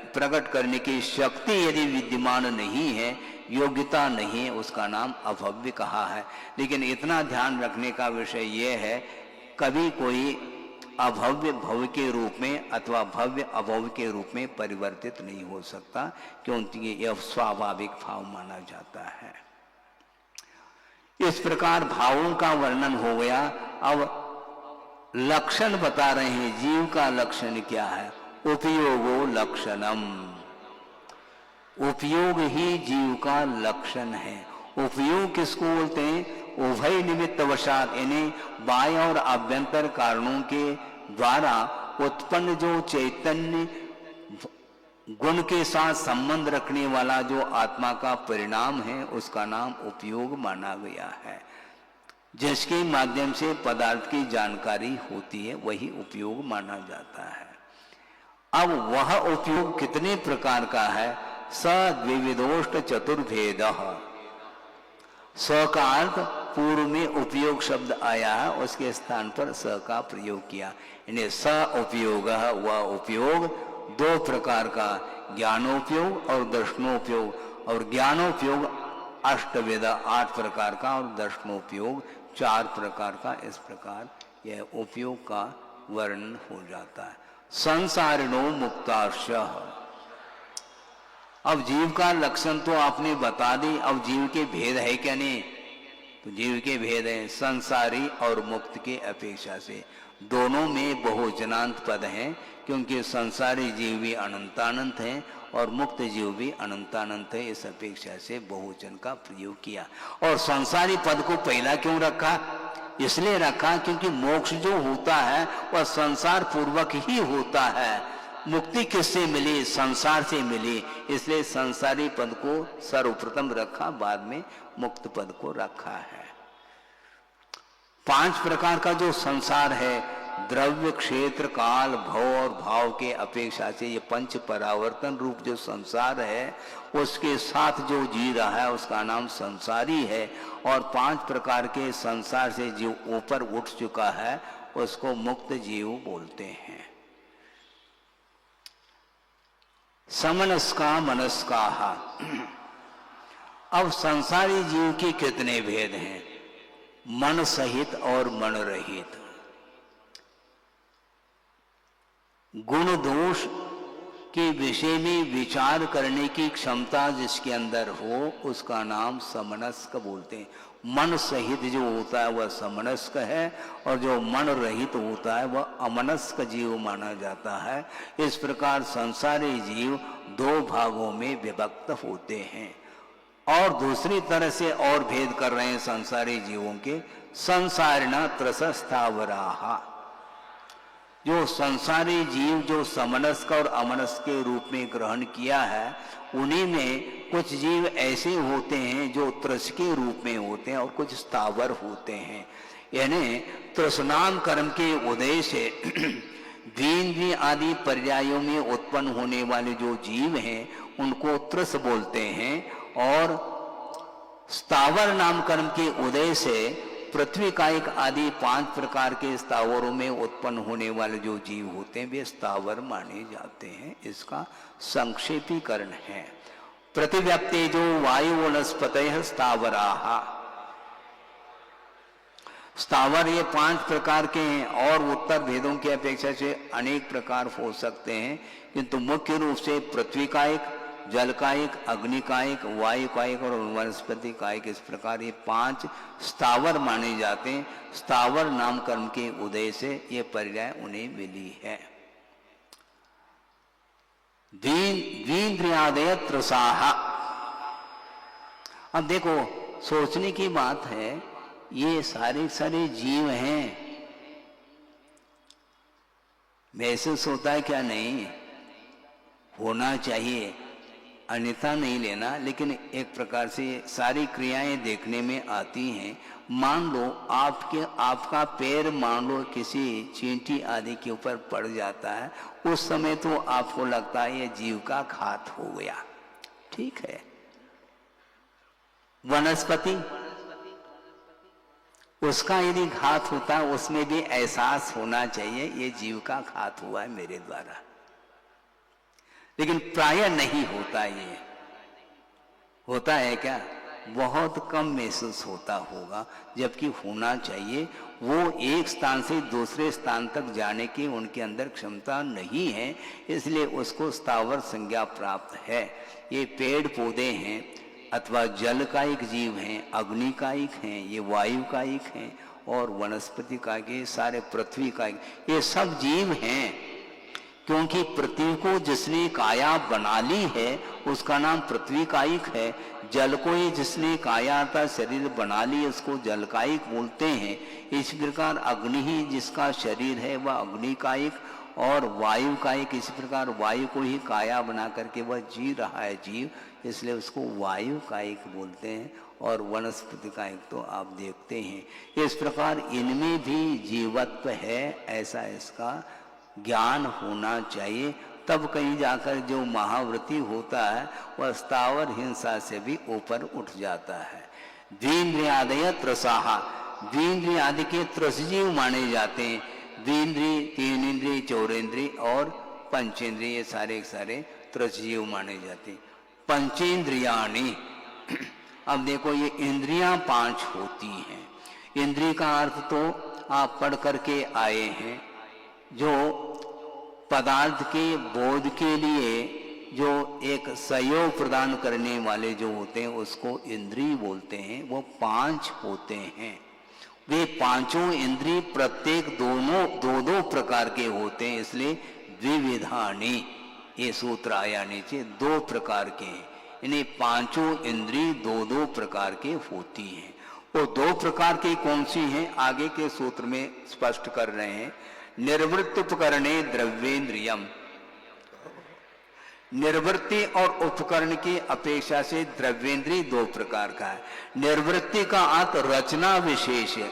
प्रकट करने की शक्ति यदि विद्यमान नहीं है, योग्यता नहीं है, उसका नाम अभव्य कहा है। लेकिन इतना ध्यान रखने का विषय यह है, कभी कोई अभव्य भव्य के रूप में अथवा भव्य अभव्य के रूप में परिवर्तित नहीं हो सकता, क्योंकि यह स्वाभाविक भाव माना जाता है। इस प्रकार भावों का वर्णन हो गया। अब लक्षण बता रहे हैं, जीव का लक्षण क्या है। उपयोगो लक्षणम, उपयोग ही जीव का लक्षण है। उपयोग किसको बोलते हैं? उभय निमित्त वशात, यानी बाह्य और आभ्यंतर कारणों के द्वारा उत्पन्न जो चैतन्य गुण के साथ संबंध रखने वाला जो आत्मा का परिणाम है, उसका नाम उपयोग माना गया है। जिसके माध्यम से पदार्थ की जानकारी होती है वही उपयोग माना जाता है। अब वह उपयोग कितने प्रकार का है? स द्विविधोष्ट चतुर्भेद। स का अर्थ पूर्व में उपयोग शब्द आया है, उसके स्थान पर स का प्रयोग किया, यानी स उपयोग, वह उपयोग दो प्रकार का, ज्ञानोपयोग और दर्शनोपयोग। और ज्ञानोपयोग अष्टविध 8 प्रकार का और दर्शनोपयोग 4 प्रकार का। इस प्रकार यह उपयोग का वर्णन हो जाता है। संसारिणो मुक्तार्ष। अब जीव का लक्षण तो आपने बता दी, अब जीव के भेद है क्या? नहीं, तो जीव के भेद हैं संसारी और मुक्त के अपेक्षा से। दोनों में बहुवचनांत पद हैं, क्योंकि संसारी जीव भी अनंतानंत हैं और मुक्त जीव भी अनंतानंत है। इस अपेक्षा से बहुवचन का प्रयोग किया। और संसारी पद को पहला क्यों रखा? इसलिए रखा क्योंकि मोक्ष जो होता है वह संसार पूर्वक ही होता है। मुक्ति किससे मिली? संसार से मिली। इसलिए संसारी पद को सर्वप्रथम रखा, बाद में मुक्त पद को रखा है। 5 प्रकार का जो संसार है, द्रव्य, क्षेत्र, काल, भव और भाव के अपेक्षा से ये पंच परावर्तन रूप जो संसार है, उसके साथ जो जी रहा है उसका नाम संसारी है। और 5 प्रकार के संसार से जीव ऊपर उठ चुका है उसको मुक्त जीव बोलते हैं। समनस्का मनस्का। अब संसारी जीव के कितने भेद हैं? मन सहित और मन रहित। गुण दोष के विषय में विचार करने की क्षमता जिसके अंदर हो उसका नाम समनस्क बोलते हैं। मन सहित जो होता है वह समनस्क है, और जो मन रहित होता है वह अमनस्क जीव माना जाता है। इस प्रकार संसारी जीव 2 भागों में विभक्त होते हैं। और दूसरी तरह से और भेद कर रहे हैं संसारी जीवों के। संसारिणा त्रसस्थावराहा। जो संसारी जीव जो समनस्क और अमनस्क के रूप में ग्रहण किया है, उन्हीं में कुछ जीव ऐसे होते हैं जो त्रस के रूप में होते हैं और कुछ स्थावर होते हैं। यानी तृष्णाम कर्म के उदय से द्विंद्रिय आदि पर्यायों में उत्पन्न होने वाले जो जीव हैं उनको त्रस बोलते हैं। और स्थावर नाम कर्म के उदय से पृथ्वी कायिक आदि 5 प्रकार के स्थावरों में उत्पन्न होने वाले जो जीव होते हैं वे स्थावर माने जाते हैं। इसका संक्षेपीकरण है। प्रतिव्यक्ति जो वायु वनस्पतयः स्थावराः। स्थावर ये 5 प्रकार के हैं और उत्तर भेदों की अपेक्षा से अनेक प्रकार हो सकते हैं, किंतु मुख्य रूप से पृथ्वी कायिक, जल कायिक, अग्नि कायिक, वायु कायिक और वनस्पति कायिक, इस प्रकार ये 5 स्थावर माने जाते हैं। स्थावर नाम कर्म के उदय से ये पर्याय उन्हें मिली है। द्विंद्रियादय त्रसाहा। अब देखो सोचने की बात है, ये सारे जीव हैं, महसूस होता है क्या? नहीं होना चाहिए, अन्यथा नहीं लेना, लेकिन एक प्रकार से सारी क्रियाएं देखने में आती हैं। मान लो आपका पैर मान लो किसी चींटी आदि के ऊपर पड़ जाता है, उस समय तो आपको लगता है ये जीव का घात हो गया, ठीक है। वनस्पति, उसका यदि घात होता है उसमें भी एहसास होना चाहिए ये जीव का घात हुआ है मेरे द्वारा, लेकिन प्रायः नहीं होता। ये होता है क्या? बहुत कम महसूस होता होगा, जबकि होना चाहिए। वो एक स्थान से दूसरे स्थान तक जाने की उनके अंदर क्षमता नहीं है, इसलिए उसको स्थावर संज्ञा प्राप्त है। ये पेड़ पौधे हैं अथवा जल कायिक जीव हैं, अग्नि कायिक हैं, ये वायु कायिक हैं और वनस्पति कायिक, ये सारे पृथ्वी कायिक, ये सब जीव हैं। क्योंकि पृथ्वी को जिसने काया बना ली है उसका नाम पृथ्वी कायिक है। जल को ही जिसने काया था शरीर बना ली उसको जल कायिक बोलते हैं। इस प्रकार अग्नि ही जिसका शरीर है वह अग्नि कायिक, और वायु का एक इसी प्रकार वायु को ही काया बना करके वह जी रहा है जीव, इसलिए उसको वायु कायिक बोलते हैं। और वनस्पति कायिक तो आप देखते हैं। इस प्रकार इनमें भी जीवत्व है, ऐसा इसका ज्ञान होना चाहिए। तब कहीं जाकर जो महाव्रती होता है वह स्थावर हिंसा से भी ऊपर उठ जाता है। द्विंद्रियादय त्रसाहा, द्विंद्रिय आदि के त्रसजीव माने जाते हैं। द्विंद्रिय, तीन इंद्रिय, चौरेंद्रिय और पंचेंद्रिय, ये सारे सारे त्रसजीव माने जाते हैं। पंचेंद्रियाणि, अब देखो ये इंद्रियां 5 होती हैं। इंद्रिय का अर्थ तो आप पढ़ करके आए हैं, जो पदार्थ के बोध के लिए जो एक सहयोग प्रदान करने वाले जो होते हैं उसको इंद्रिय बोलते हैं। वो 5 होते हैं। वे पांचों इंद्रिय प्रत्येक दो दो प्रकार के होते हैं, इसलिए द्विविधानी ये सूत्र आया नीचे, 2 प्रकार के हैं। इन्हें पांचों इंद्रिय 2 प्रकार के होती हैं। वो 2 प्रकार की कौन सी हैं आगे के सूत्र में स्पष्ट कर रहे हैं। निर्वृत्त उपकरणे द्रव्येंद्रियम, निर्वृत्ति और उपकरण की अपेक्षा से द्रव्येंद्रिय 2 प्रकार का है। निर्वृत्ति का अर्थ रचना विशेष है।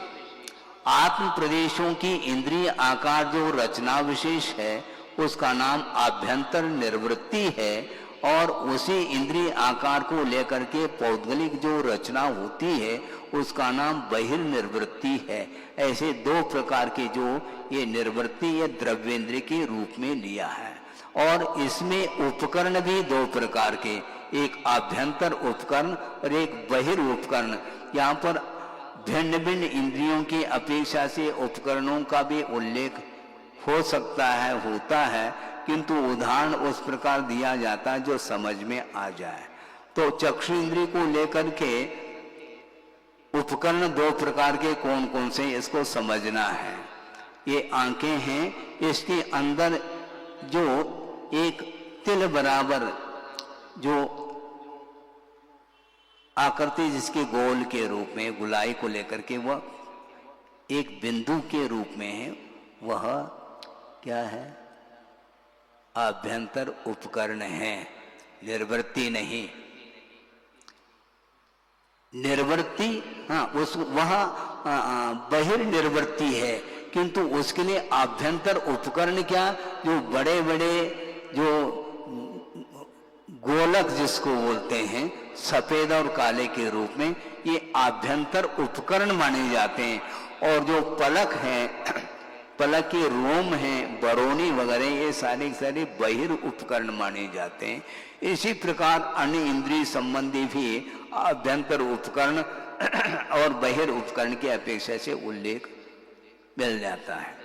आत्म प्रदेशों की इंद्रिय आकार जो रचना विशेष है उसका नाम आभ्यंतर निर्वृत्ति है, और उसी इंद्रिय आकार को लेकर के पौद्गलिक जो रचना होती है उसका नाम बहिर्निर्वृत्ति है। ऐसे 2 प्रकार की जो ये निर्वृत्ति ये द्रव्येंद्रिय के रूप में लिया है। और इसमें उपकरण भी 2 प्रकार के, एक आभ्यंतर उपकरण और एक बहिर उपकरण। यहाँ पर भिन्न भिन्न इंद्रियों की अपेक्षा से उपकरणों का भी उल्लेख हो सकता है, होता है, किंतु उदाहरण उस प्रकार दिया जाता है जो समझ में आ जाए। तो चक्षु इंद्रिय को लेकर के उपकरण 2 प्रकार के कौन कौन से इसको समझना है। ये आंखें हैं, इसके अंदर जो एक तिल बराबर जो आकृति जिसके गोल के रूप में गुलाई को लेकर के वह एक बिंदु के रूप में है, वह क्या है? आभ्यंतर उपकरण है, निर्वृत्ति नहीं। निर्वृत्ति हाँ उस वहां बहिर्निर्वृत्ति है, किंतु उसके लिए आभ्यंतर उपकरण क्या, जो बड़े बड़े जो गोलक जिसको बोलते हैं सफेद और काले के रूप में, ये आभ्यंतर उपकरण माने जाते हैं। और जो पलक है, पलक के रोम हैं, बरौनी वगैरह, ये सारे सारे बहिर उपकरण माने जाते हैं। इसी प्रकार अन्य इंद्रिय संबंधी भी आभ्यंतर उपकरण और बहिर उपकरण की अपेक्षा से उल्लेख मिल जाता है।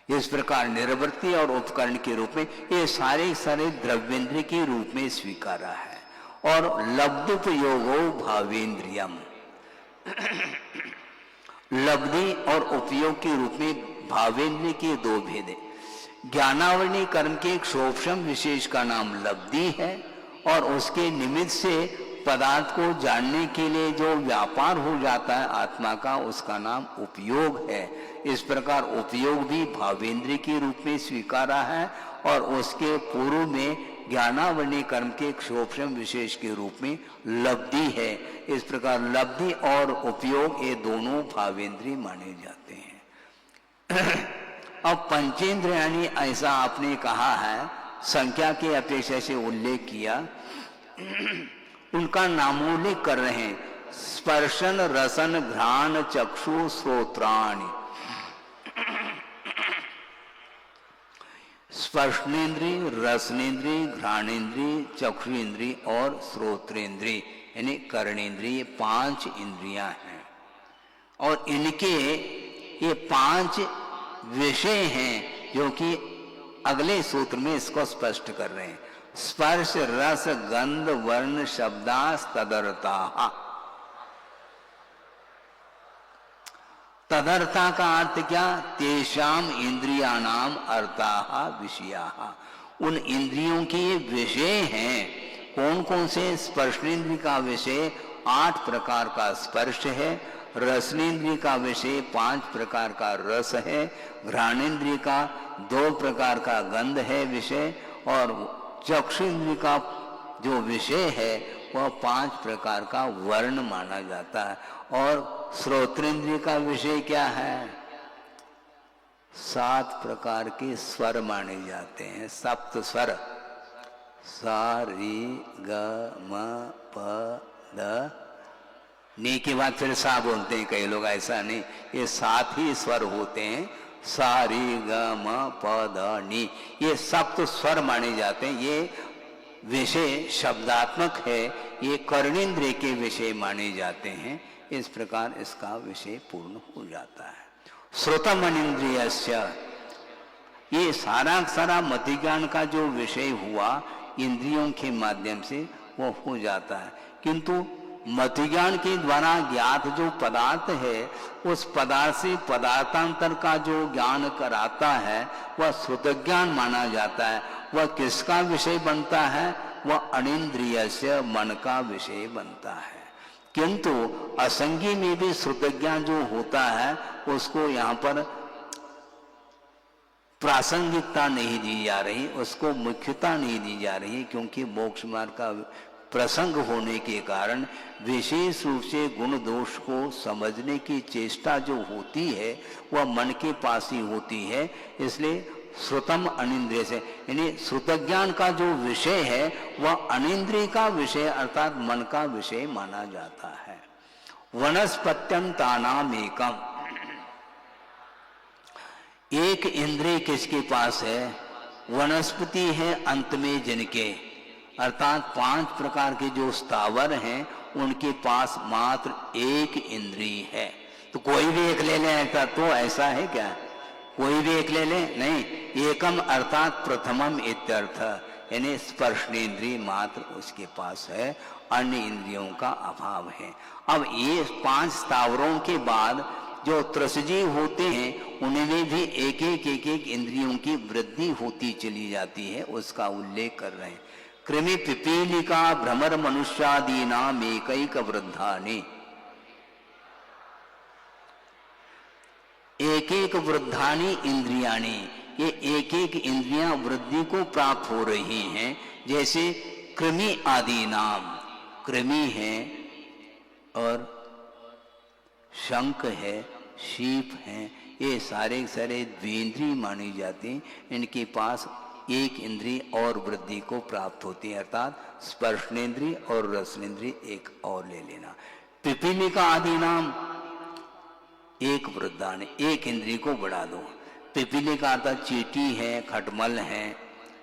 इस प्रकार निर्वृत्ति और उपकरण के रूप में ये सारे सारे द्रव्येंद्रिय के रूप में स्वीकारा है। और लब्धुपयोगो भावेंद्रियम, लब्धि और उपयोग के रूप में भावेंद्रिय के 2 भेद है। ज्ञानावरणी कर्म के एक शोभम विशेष का नाम लब्धि है, और उसके निमित्त से पदार्थ को जानने के लिए जो व्यापार हो जाता है आत्मा का, उसका नाम उपयोग है। इस प्रकार उपयोग भी भावेंद्रिय के रूप में स्वीकारा है, और उसके पूर्व में ज्ञानावरणी कर्म के एक शोभम विशेष के रूप में लब्धि है। इस प्रकार लब्धि और उपयोग ये दोनों भावेंद्रिय माने जाते हैं। अब पंचेंद्रियाणि ऐसा आपने कहा है, संख्या की अपेक्षा से उल्लेख किया, उनका नामोल्लेख कर रहे हैं। स्पर्शन रसन घ्राण चक्षु श्रोत्राणि, स्पर्शनेन्द्रिय, रसनेन्द्रिय, घ्राणेन्द्रिय, चक्षुरेन्द्रिय और श्रोत्रेन्द्रिय यानी कर्णेन्द्रिय 5 इंद्रियां हैं। और इनके ये 5 विषय हैं जो कि अगले सूत्र में इसको स्पष्ट कर रहे हैं। स्पर्श रस गंध वर्ण शब्दास तदर्था, तदर्था का अर्थ क्या? तेषाम इंद्रियाणाम अर्थाः विषयाः, उन इंद्रियों के विषय हैं। कौन कौन से? स्पर्शेंद्रिय का विषय 8 प्रकार का स्पर्श है, रसनेन्द्रिय का विषय 5 प्रकार का रस है, घ्राणेन्द्रिय का 2 प्रकार का गंध है विषय, और चक्षुन्द्रिय का जो विषय है वह 5 प्रकार का वर्ण माना जाता है। और श्रोत्रेंद्रिय का विषय क्या है? 7 प्रकार के स्वर माने जाते हैं, सप्त स्वर, सा री ग म प द नी के बाद फिर सा बोलते हैं कई लोग, ऐसा नहीं, ये 7 ही स्वर होते हैं, सा री ग म प द नी, ये सप्त स्वर माने जाते हैं। ये विषय शब्दात्मक है, ये कर्णेंद्रिय के विषय माने जाते हैं। इस प्रकार इसका विषय पूर्ण हो जाता है। श्रोतम अनिंद्रियस्य, ये सारा मति ज्ञान का जो विषय हुआ इंद्रियों के माध्यम से वो हो जाता है, किंतु मति ज्ञान के द्वारा ज्ञात जो पदार्थ है उस पदार्थ से पदार्थांतर का जो ज्ञान कराता है वह श्रुत ज्ञान माना जाता है। वह किसका विषय बनता है? वह अनिंद्रिय से मन का विषय बनता है। किंतु असंगी में भी श्रुत ज्ञान जो होता है उसको यहाँ पर प्रासंगिकता नहीं दी जा रही, उसको मुख्यता नहीं दी जा रही, क्योंकि मोक्ष मार्ग का प्रसंग होने के कारण विशेष रूप से गुण दोष को समझने की चेष्टा जो होती है वह मन के पास ही होती है। इसलिए श्रुतम अनिंद्रिय से, यानी श्रुत ज्ञान का जो विषय है वह अनिंद्रिय का विषय अर्थात मन का विषय माना जाता है। वनस्पत्यंतानाम एकम, एक इंद्रिय किसके पास है? वनस्पति है अंत में जिनके, अर्थात 5 प्रकार के जो स्थावर हैं उनके पास मात्र एक इंद्रिय है। तो कोई भी एक ले लें ऐसा, तो ऐसा है क्या? कोई भी एक ले लें? नहीं, एकम अर्थात प्रथमम इत्यर्थ, यानी स्पर्शनेन्द्रिय मात्र उसके पास है, अन्य इंद्रियों का अभाव है। अब ये 5 स्थावरों के बाद जो त्रसजीव होते हैं उनमें भी एक एक इंद्रियों की वृद्धि होती चली जाती है, उसका उल्लेख कर रहे हैं। कृमि पिपीलिका भ्रमर मनुष्यादि नाम एकैक वृद्धानि, एक एक वृद्धानि इंद्रियाणी, ये एक एक इंद्रियां वृद्धि को प्राप्त हो रही हैं। जैसे कृमि आदि नाम, कृमि है और शंख है, शीप है, ये सारे सारे द्विंद्रिय मानी जाती हैं। इनके पास एक इंद्रिय और वृद्धि को प्राप्त होती है, अर्थात स्पर्शनेन्द्रिय और रसनेन्द्रिय एक और ले लेना। पिपीलिका आदि नाम एक वृद्धानि, एक इंद्रिय को बढ़ा दो। पिपीलिका अर्थात चींटी है, खटमल है,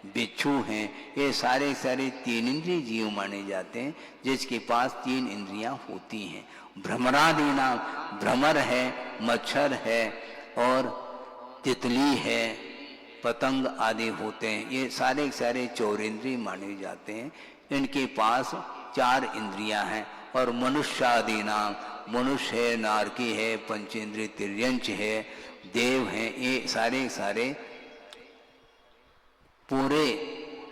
बिच्छू हैं, ये सारे सारे 3 इंद्रिय जीव माने जाते हैं जिसके पास 3 इंद्रियां होती हैं। भ्रमरादि नाम, भ्रमर है, मच्छर है और तितली है, पतंग आदि होते हैं, ये सारे सारे 4 इंद्रिय माने जाते हैं। इनके पास 4 इंद्रियां हैं। और मनुष्य आदि नाम, मनुष्य है, नारकी है, पंचेंद्रिय तिर्यंच है, देव हैं, ये सारे सारे पूरे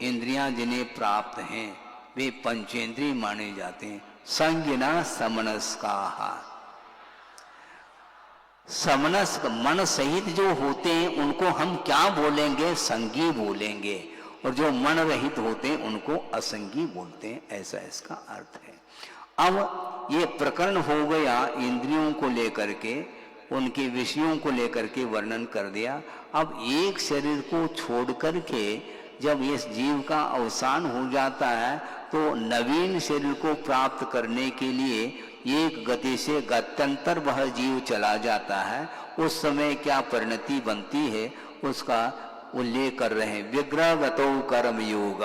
इंद्रियां जिन्हें प्राप्त हैं वे पंचेंद्रिय माने जाते हैं। संज्ञा समनस्काः, समनस्क मन सहित जो होते हैं उनको हम क्या बोलेंगे? संगी बोलेंगे, और जो मन रहित होते हैं उनको असंगी बोलते हैं, ऐसा इसका अर्थ है। अब ये प्रकरण हो गया इंद्रियों को लेकर के, उनके विषयों को लेकर के वर्णन कर दिया। अब एक शरीर को छोड़ करके जब इस जीव का अवसान हो जाता है तो नवीन शरीर को प्राप्त करने के लिए एक गति से गत्यंतर वह जीव चला जाता है। उस समय क्या परिणति बनती है उसका उल्लेख कर रहे हैं। विग्रहगतो कर्म योग,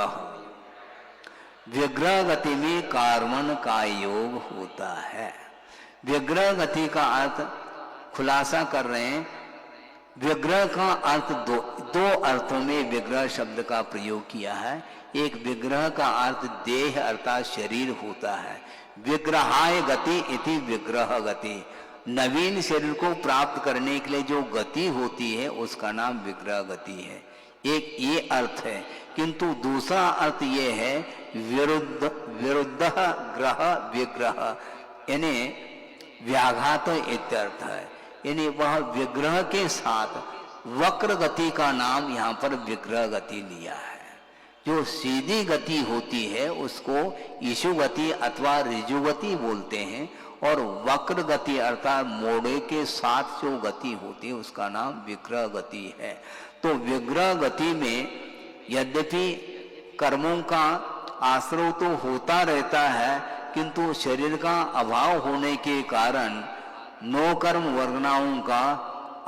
विग्रह गति में कार्मण का योग होता है। विग्रह गति का अर्थ खुलासा कर रहे हैं। विग्रह का अर्थ दो अर्थों में विग्रह शब्द का प्रयोग किया है। एक विग्रह का अर्थ देह अर्थात शरीर होता है। विग्रहाय गति इति विग्रह गति, नवीन शरीर को प्राप्त करने के लिए जो गति होती है उसका नाम विग्रह गति है। एक ये अर्थ है, किंतु दूसरा अर्थ ये है विरुद्ध ग्रह विग्रह, यानी व्याघात इत्यर्थ है, यानी वह विग्रह के साथ वक्र गति का नाम यहाँ पर विग्रह गति लिया है। जो सीधी गति होती है उसको ईशु गति अथवा ऋजु गति बोलते हैं, और वक्र गति अर्थात मोड़े के साथ जो गति होती है उसका नाम विग्रह गति है। तो विग्रह गति में यद्यपि कर्मों का आश्रय तो होता रहता है, किंतु शरीर का अभाव होने के कारण नौ कर्म वर्गनाओं का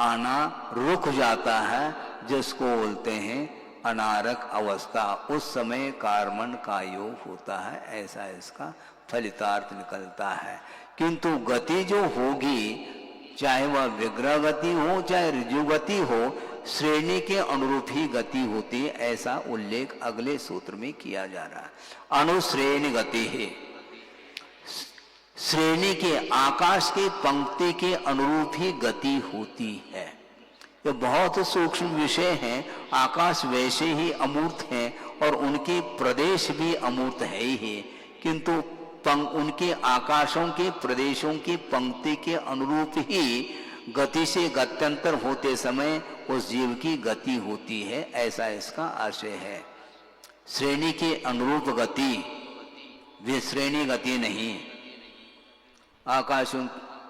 आना रुक जाता है, जिसको बोलते हैं अनारक अवस्था। उस समय कर्मण का योग होता है, ऐसा इसका फलितार्थ निकलता है। किंतु गति जो होगी, चाहे वह विग्रह गति हो चाहे ऋजु गति हो, श्रेणी के अनुरूप ही गति होती है, ऐसा उल्लेख अगले सूत्र में किया जा रहा है। अनुश्रेणी गति है, श्रेणी के आकाश के पंक्ति के अनुरूप ही गति होती है। ये बहुत सूक्ष्म विषय है। आकाश वैसे ही अमूर्त हैं और उनके प्रदेश भी अमूर्त है ही, किंतु उनके आकाशों के प्रदेशों की पंक्ति के अनुरूप ही गति से गत्यंतर होते समय उस जीव की गति होती है, ऐसा इसका आशय है। श्रेणी के अनुरूप गति, विश्रेणी गति नहीं। आकाशों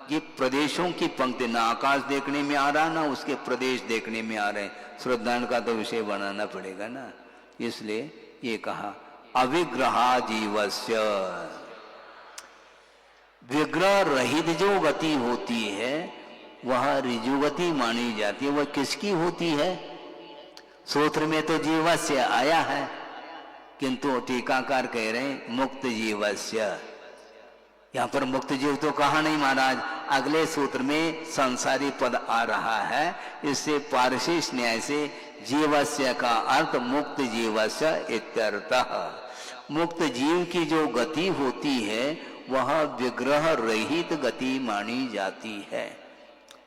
की प्रदेशों की पंक्ति, ना आकाश देखने में आ रहा ना उसके प्रदेश देखने में आ रहे, श्रद्धांत का तो विषय बनाना पड़ेगा ना, इसलिए ये कहा अविग्रहा जीवस्य। विग्रह रहित जो गति होती है वह ऋजु गति मानी जाती है। वह किसकी होती है? सूत्र में तो जीवस्य आया है, किंतु टीकाकार कह रहे हैं मुक्त जीवस्य। यहाँ पर मुक्त जीव तो कहा नहीं महाराज, अगले सूत्र में संसारी पद आ रहा है। इससे पारसिक न्याय से जीवस्य का अर्थ मुक्त जीवस्य इत्यर्थः। मुक्त जीव की जो गति होती है वह विग्रह रहित गति मानी जाती है।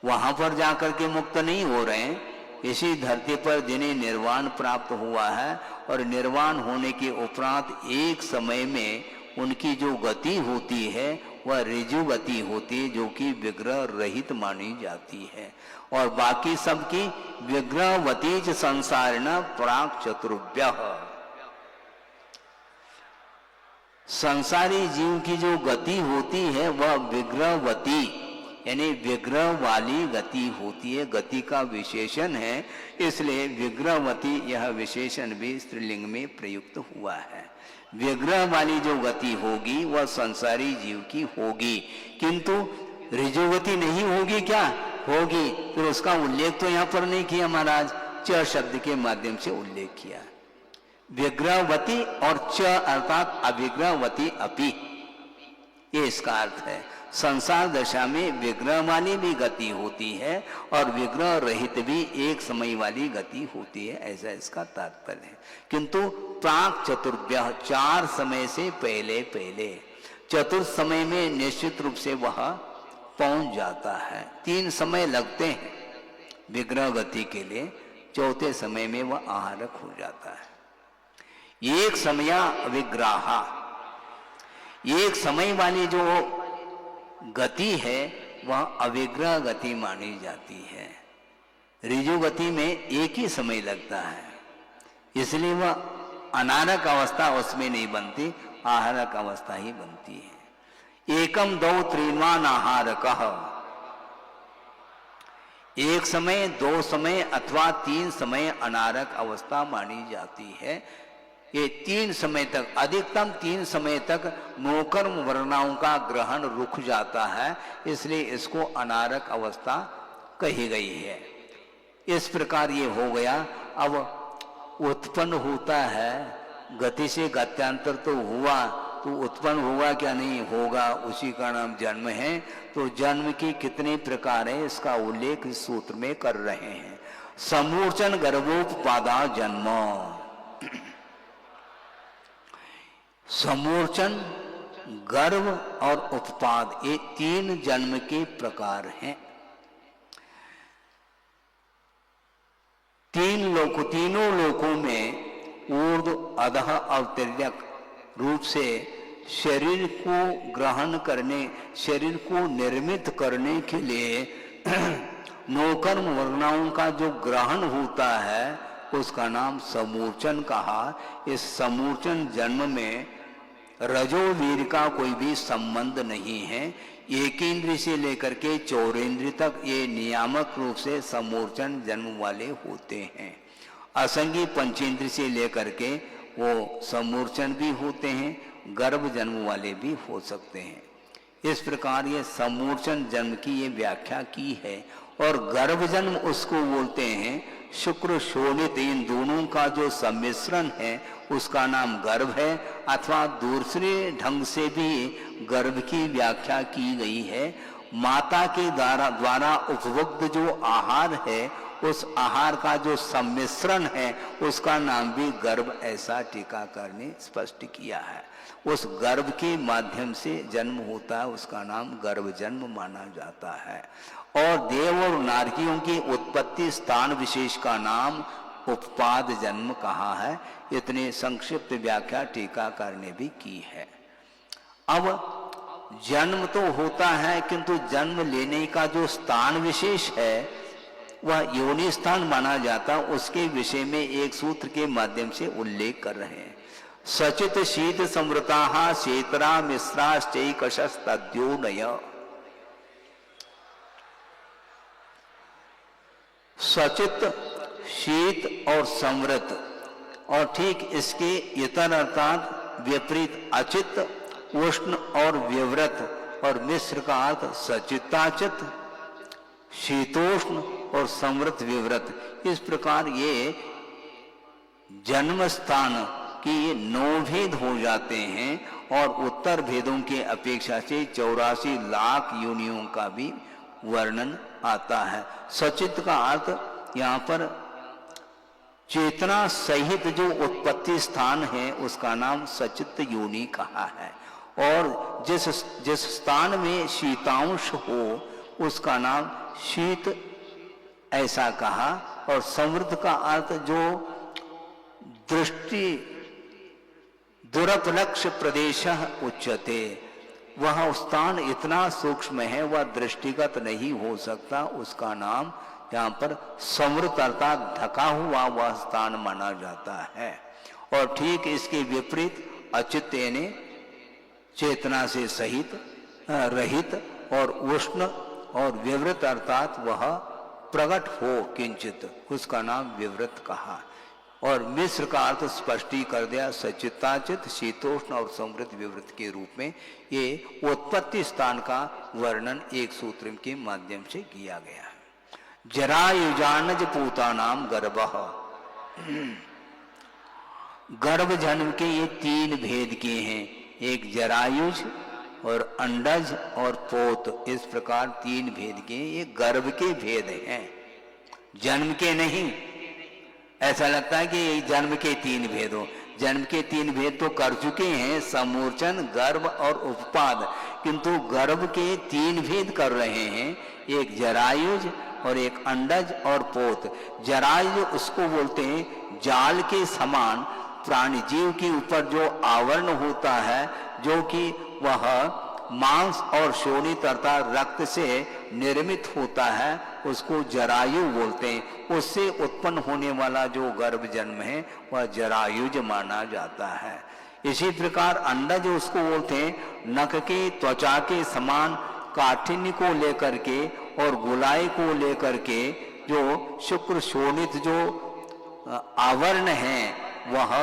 वहां पर जाकर के मुक्त नहीं हो रहे हैं, इसी धरती पर जिन्हें निर्वाण प्राप्त हुआ है और निर्वाण होने के उपरांत एक समय में उनकी जो गति होती है वह ऋजु गति होती है, जो कि विग्रह रहित मानी जाती है। और बाकी सबकी विग्रहवती च संसारिणः प्राक् चतुर्भ्यः। संसारी जीव की जो गति होती है वह विग्रहवती यानी विग्रह वाली गति होती है, गति का विशेषण है, इसलिए विग्रहवती यह विशेषण भी स्त्रीलिंग में प्रयुक्त हुआ है। विग्रह वाली जो गति होगी वह संसारी जीव की होगी, किंतु ऋजुगति नहीं होगी। क्या होगी? फिर उसका उल्लेख तो यहाँ पर नहीं किया महाराज, च शब्द के माध्यम से उल्लेख किया। विग्रहवती और च अर्थात अविग्रहवती अपि, ये इसका अर्थ है। संसार दशा में विग्रह वाली भी गति होती है और विग्रह रहित भी एक समय वाली गति होती है, ऐसा इसका तात्पर्य है। किंतु प्राक चतुर्भ्यः, चार समय से पहले पहले, चतुर्थ समय में निश्चित रूप से वह पहुंच जाता है। तीन समय लगते हैं विग्रह गति के लिए, चौथे समय में वह आहारक हो जाता है। एक समय विग्रहा, एक समय वाली जो गति है वह अविग्रह गति मानी जाती है। ऋजु गति में एक ही समय लगता है, इसलिए वह अनारक अवस्था उसमें नहीं बनती, आहारक अवस्था ही बनती है। एकम दो त्रिवान आहारकः, एक समय, दो समय अथवा तीन समय अनारक अवस्था मानी जाती है। ये तीन समय तक, अधिकतम तीन समय तक नौकर्म वर्णाओं का ग्रहण रुक जाता है, इसलिए इसको अनारक अवस्था कही गई है। इस प्रकार ये हो गया। अब उत्पन्न होता है, गति से गत्यांतर तो हुआ, तो उत्पन्न होगा क्या? नहीं होगा, उसी का नाम जन्म है। तो जन्म की कितने प्रकार है इसका उल्लेख इस सूत्र में कर रहे हैं। समूर्चन गर्भोत्पादा जन्म, समूर्चन, गर्भ और उत्पाद, ये तीन जन्म के प्रकार हैं। तीनों लोकों में ऊर्ध्व, अधः और तिर्यक रूप से शरीर को ग्रहण करने, शरीर को निर्मित करने के लिए नौकर्म वर्णाओं का जो ग्रहण होता है उसका नाम समूर्चन कहा। इस समूर्चन जन्म में रजोवीर का कोई भी संबंध नहीं है। एक इंद्रिय से लेकर के चौरेंद्रिय तक ये नियामक रूप से समूर्चन जन्म वाले होते हैं। असंगी पंचेंद्रिय से लेकर के वो समूर्चन भी होते हैं, गर्भ जन्म वाले भी हो सकते हैं। इस प्रकार ये समूर्चन जन्म की ये व्याख्या की है। और गर्भ जन्म उसको बोलते हैं शुक्र शोणित, इन दोनों का जो सम्मिश्रण है उसका नाम गर्भ है। अथवा दूसरे ढंग से भी गर्भ की व्याख्या की गई है। माता के द्वारा उपभोग्य जो आहार है उस आहार का जो सम्मिश्रण है उसका नाम भी गर्भ, ऐसा टीकाकार ने स्पष्ट किया है। उस गर्भ के माध्यम से जन्म होता है, उसका नाम गर्भ जन्म माना जाता है। और देव और नारकियों की उत्पत्ति स्थान विशेष का नाम उपपाद जन्म कहा है। इतने संक्षिप्त व्याख्या टीकाकार ने भी की है। अब जन्म तो होता है किंतु जन्म लेने का जो स्थान विशेष है वह योनि स्थान माना जाता, उसके विषय में एक सूत्र के माध्यम से उल्लेख कर रहे हैं। सचित शीत समृता शेतरा मिश्राश्चैकशस्तद्योनय। सचित शीत और समृत, और ठीक इसके इतर अर्थात विपरीत अचित, उष्ण और विव्रत, और मिश्र का अर्थ सचिताचित, शीतोष्ण और समृत विव्रत। इस प्रकार ये जन्म स्थान कि ये 9 भेद हो जाते हैं और उत्तर भेदों के अपेक्षा से 84 लाख योनियों का भी वर्णन आता है। सचित का अर्थ यहाँ पर चेतना सहित जो उत्पत्ति स्थान है उसका नाम सचित योनि कहा है। और जिस स्थान में शीतांश हो उसका नाम शीत ऐसा कहा। और समृद्ध का अर्थ जो दृष्टि दुरपलक्ष्य प्रदेश उच्यते, वह स्थान इतना सूक्ष्म है वह दृष्टिगत नहीं हो सकता, उसका नाम यहाँ पर समृद्ध अर्थात ढका हुआ वह स्थान माना जाता है। और ठीक इसके विपरीत अचित यानी चेतना से सहित रहित, और उष्ण और विवृत अर्थात वह प्रकट हो किंचित, उसका नाम विवृत कहा। और मिश्र का अर्थ स्पष्टी कर दिया, सचिताचित, शीतोष्ण और समृद्ध विवृत के रूप में ये उत्पत्ति स्थान का वर्णन एक सूत्र के माध्यम से किया गया है। जरायुजानज पूतानाम गर्भः। गर्भ जन्म के ये 3 भेद किए हैं, एक जरायुज और अंडज और पोत, इस प्रकार 3 भेद के। ये गर्भ के भेद हैं, जन्म के नहीं। ऐसा लगता है कि ये जन्म के 3 भेद हो, जन्म के 3 भेद तो कर चुके हैं, समूर्चन, गर्भ और उपपाद, किंतु गर्भ के 3 भेद कर रहे हैं, एक जरायुज और एक अंडज और पोत। जरायुज उसको बोलते हैं जाल के समान प्राणी जीव के ऊपर जो आवरण होता है, जो कि वह मांस और शोणित अर्थात रक्त से निर्मित होता है, उसको जरायु बोलते हैं। उससे उत्पन्न होने वाला जो गर्भ जन्म है वह जरायुज माना जाता है। इसी प्रकार अंडज उसको बोलते हैं नख के त्वचा के समान काठिन्य को लेकर के और गोलाई को लेकर के जो शुक्र शोणित जो आवरण है वह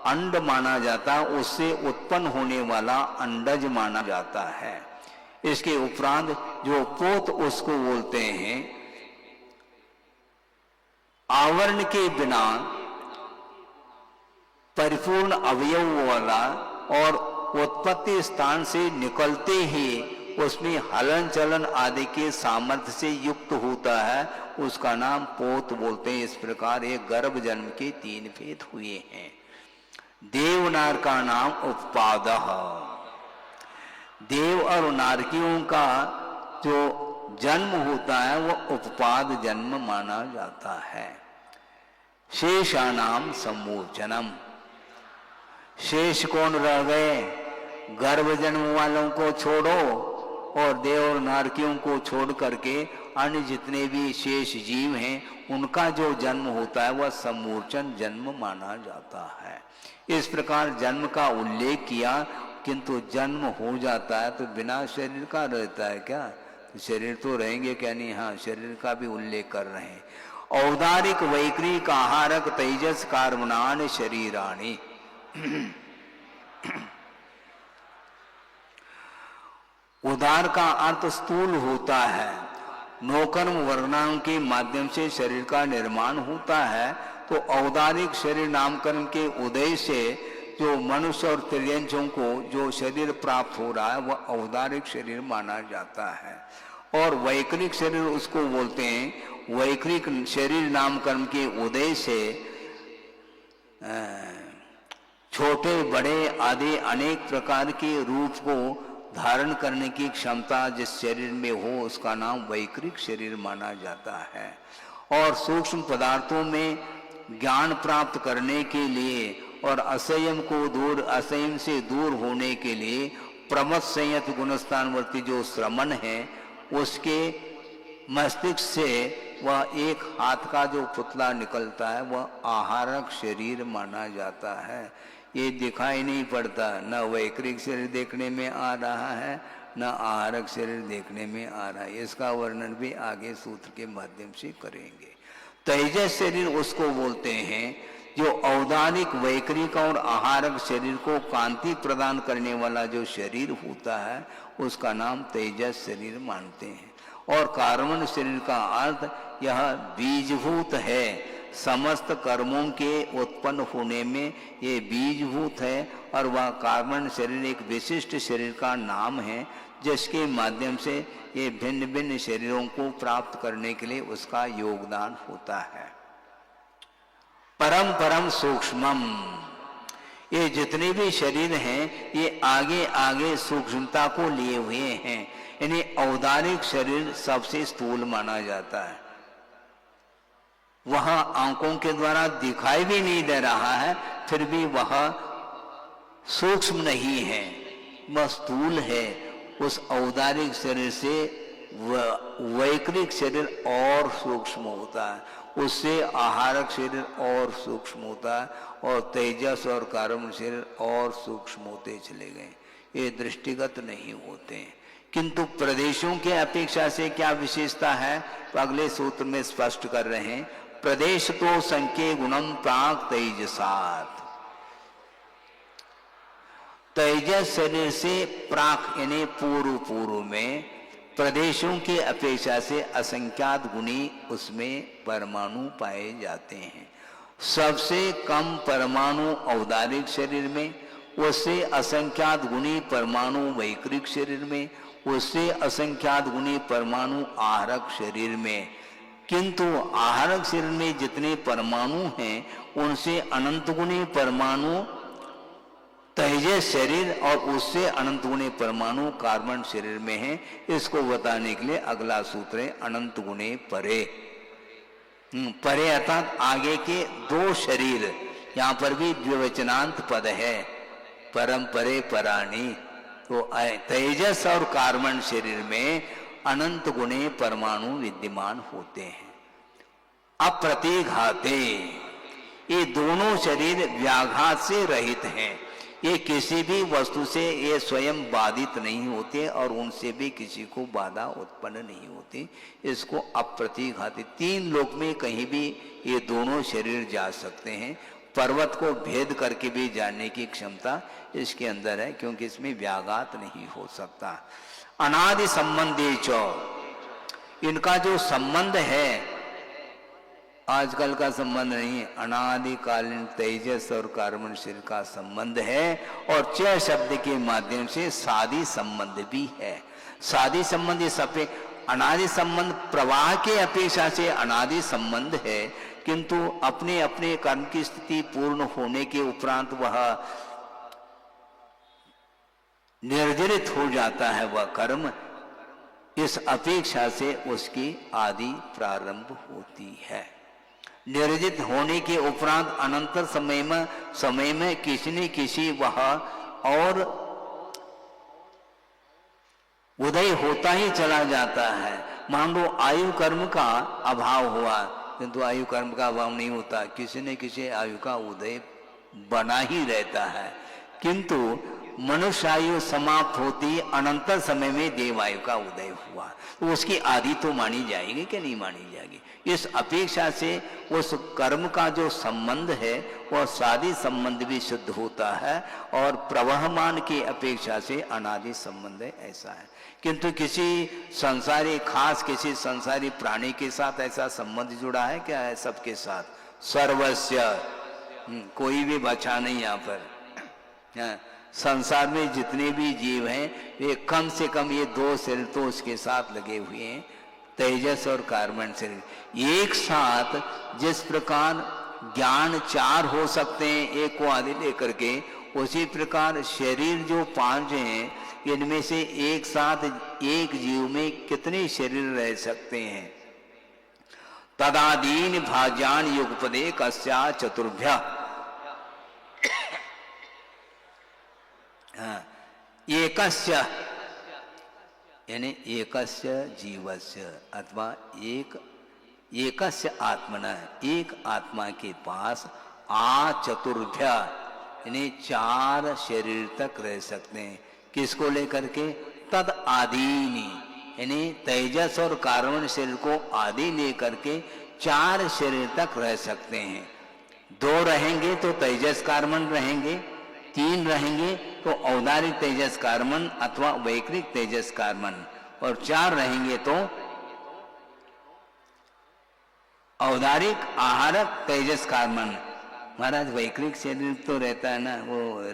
अंड माना जाता, उससे उत्पन्न होने वाला अंडज माना जाता है। इसके उपरांत जो पोत उसको बोलते हैं आवरण के बिना परिपूर्ण अवयव वाला और उत्पत्ति स्थान से निकलते ही उसमें हलन चलन आदि के सामर्थ्य से युक्त होता है, उसका नाम पोत बोलते हैं। इस प्रकार ये गर्भ जन्म के 3 भेद हुए हैं। देवनार का नाम उपपादः। देव और नारकियों का जो जन्म होता है वह उपपाद जन्म माना जाता है। शेषानाम समूर्चनम। शेष कौन रह गए? गर्भ जन्म वालों को छोड़ो और देव और नारकियों को छोड़ करके अन्य जितने भी शेष जीव हैं उनका जो जन्म होता है वह समूर्छन जन्म माना जाता है। इस प्रकार जन्म का उल्लेख किया, किंतु जन्म हो जाता है तो बिना शरीर का रहता है क्या? तो शरीर तो रहेंगे क्या नहीं? हाँ, शरीर का भी उल्लेख कर रहे हैं। औदारिक वैक्रिक आहारक तेजस कार्मणान शरीराणि। उदार का अर्थ स्थूल होता है। नौकर्म वर्णांग के माध्यम से शरीर का निर्माण होता है, तो औदारिक शरीर नामकरण के उदय से जो मनुष्य और त्रियंशों को जो शरीर प्राप्त हो रहा है वह औदारिक शरीर माना जाता है। और वैक्रिक शरीर उसको बोलते हैं। वैक्रिक शरीर नामकरण के उदय से छोटे बड़े आदि अनेक प्रकार के रूप को धारण करने की क्षमता जिस शरीर में हो उसका नाम वैक्रिक शरीर माना जाता है। और सूक्ष्म पदार्थों में ज्ञान प्राप्त करने के लिए और असंयम से दूर होने के लिए प्रमथ संयत गुणस्थानवर्ती जो श्रमण है उसके मस्तिष्क से वह एक हाथ का जो पुतला निकलता है वह आहारक शरीर माना जाता है। ये दिखाई नहीं पड़ता, न वैक्रिक शरीर देखने में आ रहा है न आहारक शरीर देखने में आ रहा है। इसका वर्णन भी आगे सूत्र के माध्यम से करेंगे। तेजस शरीर उसको बोलते हैं जो औदानिक वैक्रिक और आहारक शरीर को कांति प्रदान करने वाला जो शरीर होता है उसका नाम तेजस शरीर मानते हैं। और कार्बन शरीर का अर्थ यह बीजभूत है। समस्त कर्मों के उत्पन्न होने में ये बीजभूत है और वह कार्बन शरीर एक विशिष्ट शरीर का नाम है जिसके माध्यम से ये भिन्न भिन्न शरीरों को प्राप्त करने के लिए उसका योगदान होता है। परम परम सूक्ष्मम, ये जितने भी शरीर हैं ये आगे आगे सूक्ष्मता को लिए हुए हैं। इन्हें औदारिक शरीर सबसे स्थूल माना जाता है। वह आंखों के द्वारा दिखाई भी नहीं दे रहा है, फिर भी वह सूक्ष्म नहीं है, वह स्थूल है। उस औदारिक शरीर से वैक्रिक शरीर और सूक्ष्म होता है, उससे आहारक शरीर और सूक्ष्म होता है और तेजस और कार्बन शरीर और सूक्ष्म होते चले गए। ये दृष्टिगत नहीं होते हैं, किंतु प्रदेशों के अपेक्षा से क्या विशेषता है तो अगले सूत्र में स्पष्ट कर रहे हैं। प्रदेश तो संख्ये गुणम प्राक तेजसात, तेजस शरीर से प्राक यानी पूर्व पूर्व में प्रदेशों की अपेक्षा से असंख्यात गुणी उसमें परमाणु पाए जाते हैं। सबसे कम परमाणु औदारिक शरीर में, उससे असंख्यात गुणी परमाणु वैक्रिक शरीर में, उससे असंख्यात गुणी परमाणु आहारक शरीर में। किंतु आहारक शरीर में जितने परमाणु हैं उनसे अनंत गुणी परमाणु तेजस शरीर और उससे अनंत गुणे परमाणु कार्बन शरीर में है। इसको बताने के लिए अगला सूत्र है अनंत गुणे परे। परे अर्थात आगे के दो शरीर, यहाँ पर भी द्विवचनांत पद है, परम परे पराणी। तो तेजस और कार्बन शरीर में अनंत गुणे परमाणु विद्यमान होते हैं। अप्रतिघाते, ये दोनों शरीर व्याघात से रहित हैं। ये किसी भी वस्तु से ये स्वयं बाधित नहीं होते और उनसे भी किसी को बाधा उत्पन्न नहीं होती। इसको अप्रतिघाती, तीन लोक में कहीं भी ये दोनों शरीर जा सकते हैं। पर्वत को भेद करके भी जानने की क्षमता इसके अंदर है, क्योंकि इसमें व्याघात नहीं हो सकता। अनादि संबंधी चो, इनका जो संबंध है आजकल का संबंध नहीं है, अनादिकालीन तेजस और कार्बन शरीर का संबंध है। और च शब्द के माध्यम से सादी संबंध भी है। सादी संबंध इस अनादि संबंध प्रवाह के अपेक्षा से अनादि संबंध है, किंतु अपने अपने कर्म की स्थिति पूर्ण होने के उपरांत वह निर्जरित हो जाता है। वह कर्म इस अपेक्षा से उसकी आदि प्रारंभ होती है। निर्जित होने के उपरांत अनंतर समय में किसी न किसी वह और उदय होता ही चला जाता है। मान लो आयु कर्म का अभाव हुआ, किंतु आयु कर्म का अभाव नहीं होता, किसी न किसी आयु का उदय बना ही रहता है। किंतु मनुष्य आयु समाप्त होती अनंतर समय में देव आयु का उदय हुआ, तो उसकी आदि तो मानी जाएगी कि नहीं मानी जाएगी। इस अपेक्षा से उस कर्म का जो संबंध है वह सादी संबंध भी सिद्ध होता है और प्रवहमान की अपेक्षा से अनादि संबंध है, ऐसा है। किंतु किसी संसारी खास किसी संसारी प्राणी के साथ ऐसा संबंध जुड़ा है क्या? है सबके साथ सर्वस्य, कोई भी बचा नहीं यहाँ पर। संसार में जितने भी जीव हैं वे कम से कम ये दो शरीर तो उसके साथ लगे हुए हैं, तेजस और कार्बन शरीर। एक साथ जिस प्रकार ज्ञान चार हो सकते हैं एक को आदि लेकर के, उसी प्रकार शरीर जो पांच हैं इनमें से एक साथ एक जीव में कितने शरीर रह सकते हैं? तदादीन भाज्यान युगपदे कस्या चतुर्भ्य, एकस्य यानी एकस्य जीवस्य अथवा एकस्य आत्मना, एक आत्मा के पास चतुर्भ्य यानी चार शरीर तक रह सकते हैं। किसको लेकर के? तद आदीनी यानी तेजस और कार्बन शरीर को आदि लेकर के चार शरीर तक रह सकते हैं। दो रहेंगे तो तेजस कार्बन रहेंगे, तीन रहेंगे तो औदारिक तेजस कार्बन अथवा वैकृतिक तेजस कार्बन, और चार रहेंगे तो औदारिक आहारक तेजस कार्बन। महाराज वैकृतिक शरीर तो रहता है ना, वो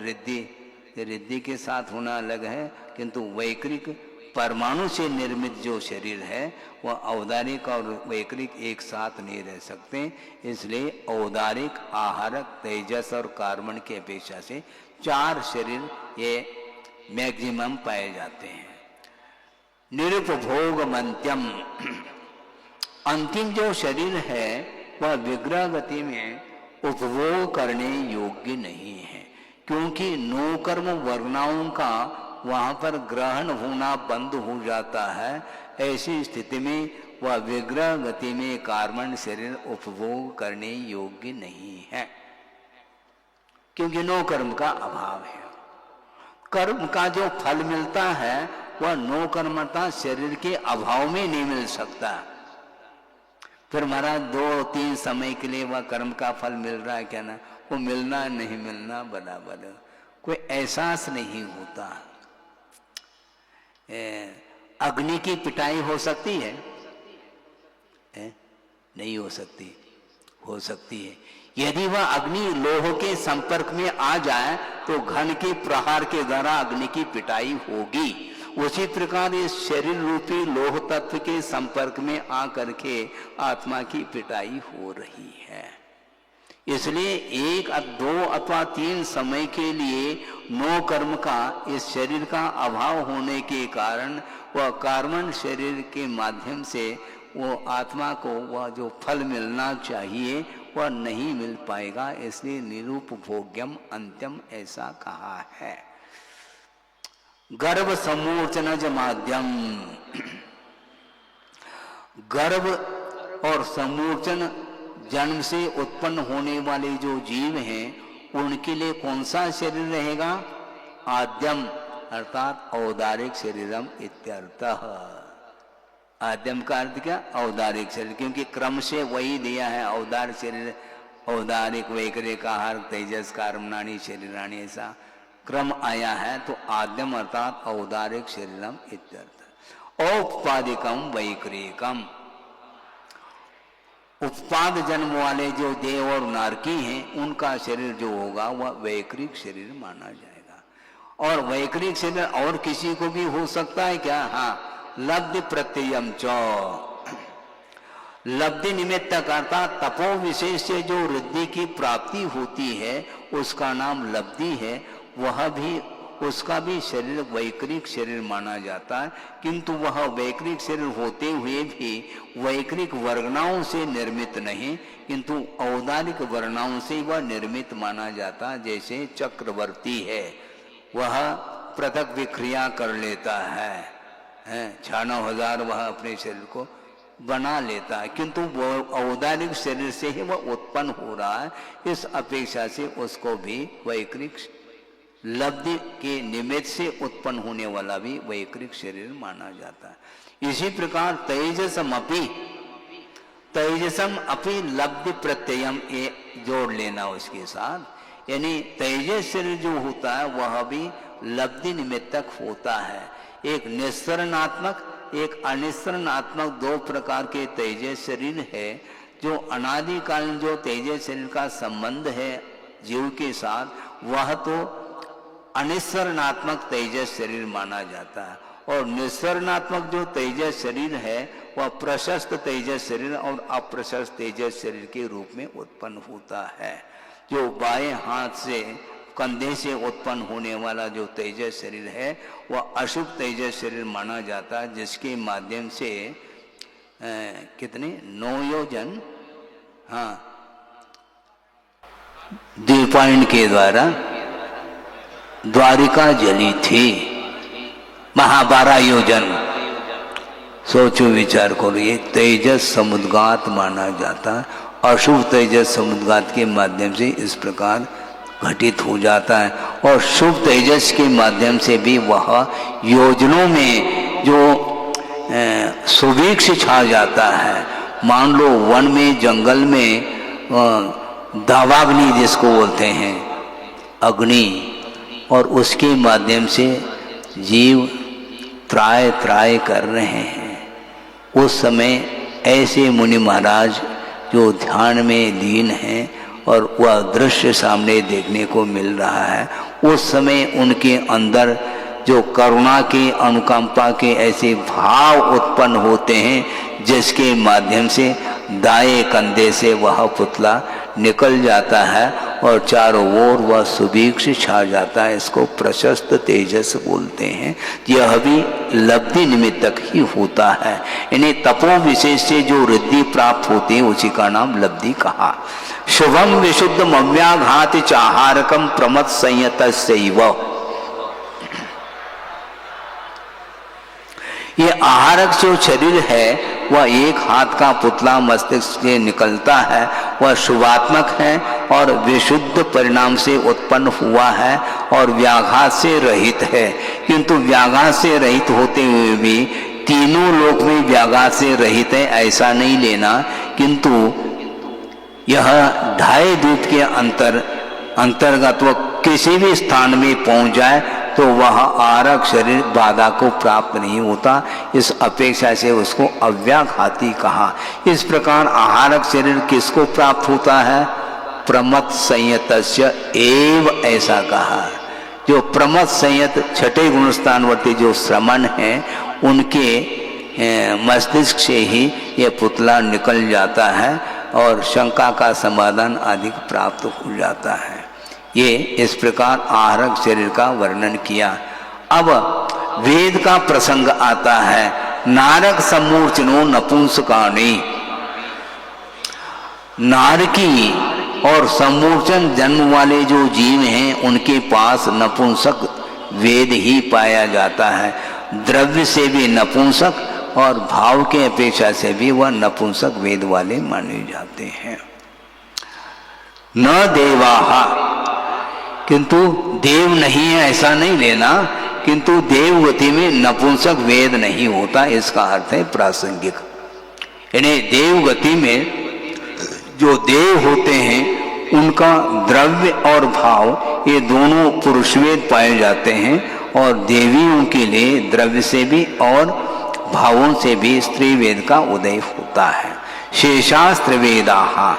रिद्धि के साथ होना अलग है, किंतु वैकृतिक परमाणु से निर्मित जो शरीर है वह औदारिक और वैकृतिक एक साथ नहीं रह सकते। इसलिए औदारिक आहारक तेजस और कार्बन की अपेक्षा से चार शरीर ये मैक्सिमम पाए जाते हैं। निरुपभोग मंत्यम, अंतिम जो शरीर है वह विग्रह गति में उपभोग करने योग्य नहीं है, क्योंकि नौ कर्म वर्णाओं का वहां पर ग्रहण होना बंद हो जाता है। ऐसी स्थिति में वह विग्रह गति में कार्बन शरीर उपभोग करने योग्य नहीं है, क्योंकि नौ कर्म का अभाव है। कर्म का जो फल मिलता है वह नौ कर्मता शरीर के अभाव में नहीं मिल सकता। फिर महाराज दो तीन समय के लिए वह कर्म का फल मिल रहा है क्या ना, वो मिलना नहीं मिलना बराबर, कोई एहसास नहीं होता। अग्नि की पिटाई हो सकती है? नहीं हो सकती। हो सकती है, यदि वह अग्नि लोह के संपर्क में आ जाए तो घन के प्रहार के द्वारा अग्नि की पिटाई होगी। उसी प्रकार इस शरीर रूपी लोह तत्व के संपर्क में आकर के आत्मा की पिटाई हो रही है। इसलिए एक दो अथवा तीन समय के लिए नौ कर्म का इस शरीर का अभाव होने के कारण वह कार्बन शरीर के माध्यम से वो आत्मा को वह जो फल मिलना चाहिए वह नहीं मिल पाएगा। इसलिए निरुपभोग्यम अंत्यम ऐसा कहा है। गर्भ समूर्चनज माध्यम, गर्भ और समूर्चन जन्म से उत्पन्न होने वाले जो जीव हैं उनके लिए कौन सा शरीर रहेगा? आद्यम अर्थात औदारिक शरीरम इत्यर्थः। आद्यम का अर्थ क्या? औदारिक शरीर, क्योंकि क्रम से वही दिया है। औदार शरीर, औदारिक वैकृतिक आहार तेजस कार्बनानी शरीरानी, ऐसा क्रम आया है। तो आद्यम अर्थात औदारिक शरीरम इत्यर्थ। औपपादिकम वैकृतिकम, उपपाद जन्म वाले जो देव और नारकी हैं उनका शरीर जो होगा वह वैकृतिक शरीर माना जाएगा। और वैकृतिक शरीर और किसी को भी हो सकता है क्या? हाँ, लब्धि प्रत्ययम च, लब्धि निमित्त करता तपो विशेष से जो रिद्धि की प्राप्ति होती है उसका नाम लब्धि है। वह भी, उसका भी शरीर वैकृतिक शरीर माना जाता है, किंतु वह वैकृतिक शरीर होते हुए भी वैकृतिक वर्णाओं से निर्मित नहीं, किंतु औदारिक वर्णाओं से वह निर्मित माना जाता। जैसे चक्रवर्ती है, वह पृथक विक्रिया कर लेता है, हैं 6-9 हज़ार वह अपने शरीर को बना लेता है, किंतु वो औदारिक शरीर से ही वह उत्पन्न हो रहा है। इस अपेक्षा से उसको भी वैकृक लब्धि के निमित्त से उत्पन्न होने वाला भी वैकृक शरीर माना जाता है। इसी प्रकार तेजसम अपि लब्धि प्रत्ययम ये जोड़ लेना उसके साथ, यानी तेजस शरीर जो होता है वह भी लब्धि निमित्तक होता है। एक निस्सरणात्मक एक अनिस्सरणात्मक दो प्रकार के तेजस शरीर है। जो अनादिकालीन जो तेजस शरीर का संबंध है जीव के साथ वह तो अनिस्सरणात्मक तेजस शरीर माना जाता है, और निस्सरणात्मक जो तेजस शरीर है वह प्रशस्त तेजस शरीर और अप्रशस्त तेजस शरीर के रूप में उत्पन्न होता है। जो बाएं हाथ से कंधे से उत्पन्न होने वाला जो तेजस शरीर है वह अशुभ तेजस शरीर माना जाता है, जिसके माध्यम से कितने 9 योजन द्वीपायन के द्वारा द्वारिका जली थी। 12 योजन सोचो विचार करो, ये तेजस समुद्गात माना जाता है। अशुभ तेजस समुद्गात के माध्यम से इस प्रकार घटित हो जाता है, और शुभ तेजस के माध्यम से भी वह योजनों में जो सुभिक्ष छा जाता है। मान लो वन में जंगल में दावाग्नि जिसको बोलते हैं अग्नि, और उसके माध्यम से जीव त्राय कर रहे हैं। उस समय ऐसे मुनि महाराज जो ध्यान में लीन हैं और वह दृश्य सामने देखने को मिल रहा है, उस समय उनके अंदर जो करुणा के अनुकंपा के ऐसे भाव उत्पन्न होते हैं जिसके माध्यम से दाएं कंधे से वह पुतला निकल जाता है और चारों ओर वह सुभीक्ष छा जाता है। इसको प्रशस्त तेजस बोलते हैं। यह भी लब्धि निमित्तक ही होता है। इन्हें तपो विशेष से जो रिद्धि प्राप्त होती है उसी का नाम लब्धि कहा। शुभम विशुद्धम अव्याघात चाहारकम प्रमथ संयतस्यैव। ये आहारक जो शरीर है वह एक हाथ का पुतला मस्तिष्क से निकलता है, वह शुभात्मक है और विशुद्ध परिणाम से उत्पन्न हुआ है और व्याघात से रहित है। किंतु व्याघात से रहित होते हुए भी तीनों लोक में व्याघात से रहित है ऐसा नहीं लेना, किंतु यह 2.5 द्वीप के अंतर्गत वह किसी भी स्थान में पहुंच जाए तो वह आहारक शरीर बाधा को प्राप्त नहीं होता। इस अपेक्षा से उसको अव्याघाती कहा। इस प्रकार आहारक शरीर किसको प्राप्त होता है? प्रमथ संयतस्य एव ऐसा कहा। जो प्रमथ संयत 6ठे गुणस्थानवर्ती जो श्रमण है उनके मस्तिष्क से ही ये पुतला निकल जाता है और शंका का समाधान अधिक प्राप्त हो जाता है। ये इस प्रकार आहारक शरीर का वर्णन किया। अब वेद का प्रसंग आता है। नारक सम्मूर्छनो नपुंसकानि। नारकी और सम्मूर्छन जन्म वाले जो जीव हैं उनके पास नपुंसक वेद ही पाया जाता है। द्रव्य से भी नपुंसक और भाव के अपेक्षा से भी वह नपुंसक वेद वाले माने जाते हैं। न देवाहा, किंतु देव नहीं है ऐसा नहीं लेना, किंतु देवगति में नपुंसक वेद नहीं होता, इसका अर्थ है प्रासंगिक। यानी देवगति में जो देव होते हैं उनका द्रव्य और भाव ये दोनों पुरुष वेद पाए जाते हैं, और देवियों के लिए द्रव्य से भी और भावों से भी स्त्री वेद का उदय होता है। शेषास्त्र वेदाहा,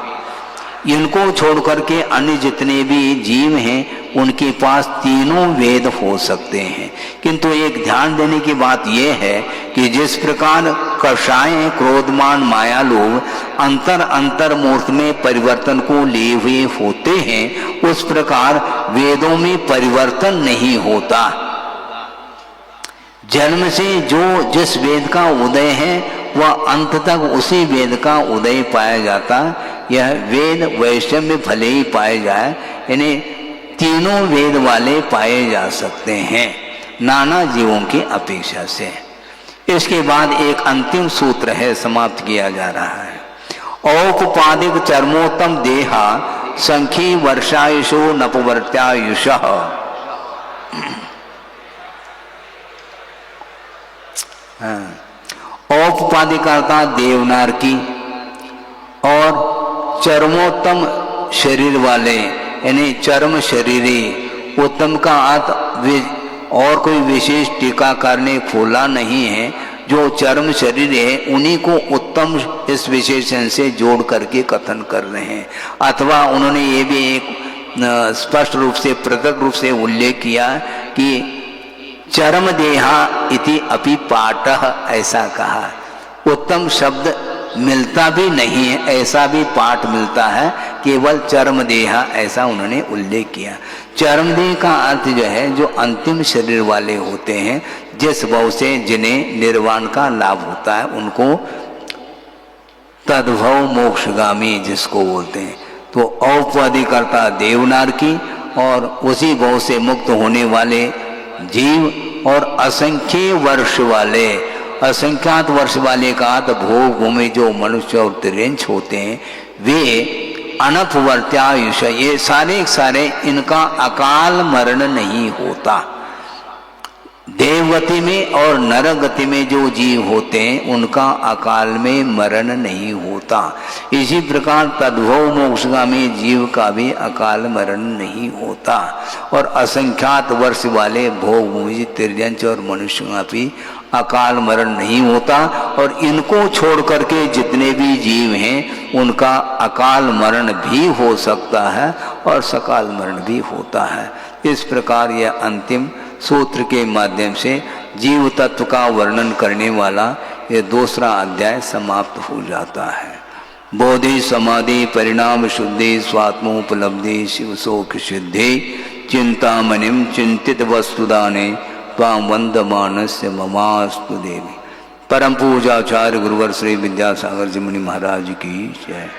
इनको छोड़कर के अन्य जितने भी जीव हैं उनके पास तीनों वेद हो सकते हैं। किंतु एक ध्यान देने की बात यह है कि जिस प्रकार कषाय क्रोधमान माया लोभ अंतर मूर्त में परिवर्तन को लिए हुए होते हैं, उस प्रकार वेदों में परिवर्तन नहीं होता। जन्म से जो जिस वेद का उदय है वह अंत तक उसी वेद का उदय पाया जाता। यह वेद वैषम्य भले ही पाए जाए, इन्हें तीनों वेद वाले पाए जा सकते हैं नाना जीवों की अपेक्षा से। इसके बाद एक अंतिम सूत्र है, समाप्त किया जा रहा है। औपपादिक चर्मोत्तम देहा संखी वर्षायुषो नपवर्त्यायुष। औपपादिक अर्थात देवनार की और चर्मोत्तम शरीर वाले यानी चर्म शरीरी। उत्तम का अर्थ और कोई विशेष टीकाकार ने खोला नहीं है, जो चर्म शरीर है उन्हीं को उत्तम इस विशेषण से जोड़ करके कथन कर रहे हैं। अथवा उन्होंने ये भी एक स्पष्ट रूप से पृथक रूप से उल्लेख किया कि चर्म देहा इति अपि पाठः, ऐसा कहा। उत्तम शब्द मिलता भी नहीं है, ऐसा भी पाठ मिलता है, केवल चर्म देहा ऐसा उन्होंने उल्लेख किया। चर्म देह का अर्थ जो है, जो अंतिम शरीर वाले होते हैं, जिस भाव से जिन्हें निर्वाण का लाभ होता है, उनको तद्भव मोक्षगामी जिसको बोलते हैं। तो औपवादिक अर्थात देवनार की और उसी भाव से मुक्त होने वाले जीव और असंख्य वर्ष वाले, असंख्यात वर्ष वाले का तो भोग भूमि जो मनुष्य और तिर्यंच होते हैं, वे अनपवर्त्यायुष, ये सारे इनका अकाल मरण नहीं होता। देवगति में और नरगति में जो जीव होते हैं उनका अकाल में मरण नहीं होता। इसी प्रकार तद्भव मोक्षगामी जीव का भी अकाल मरण नहीं होता। और असंख्यात वर्ष वाले भोग भूमि तिर्यंच और मनुष्य का भी अकाल मरण नहीं होता। और इनको छोड़ करके जितने भी जीव हैं उनका अकाल मरण भी हो सकता है और सकाल मरण भी होता है। इस प्रकार यह अंतिम सूत्र के माध्यम से जीव तत्व का वर्णन करने वाला ये दूसरा अध्याय समाप्त हो जाता है। बोधि समाधि परिणाम शुद्धि स्वात्मोपलब्धि शिव शोक सिद्धि चिंतामणिम चिंतित वस्तुदाने त्वां वंदमानस्य ममास्तु देवी। परम पूजाचार्य गुरुवर श्री विद्यासागर जी मुनि महाराज की जय।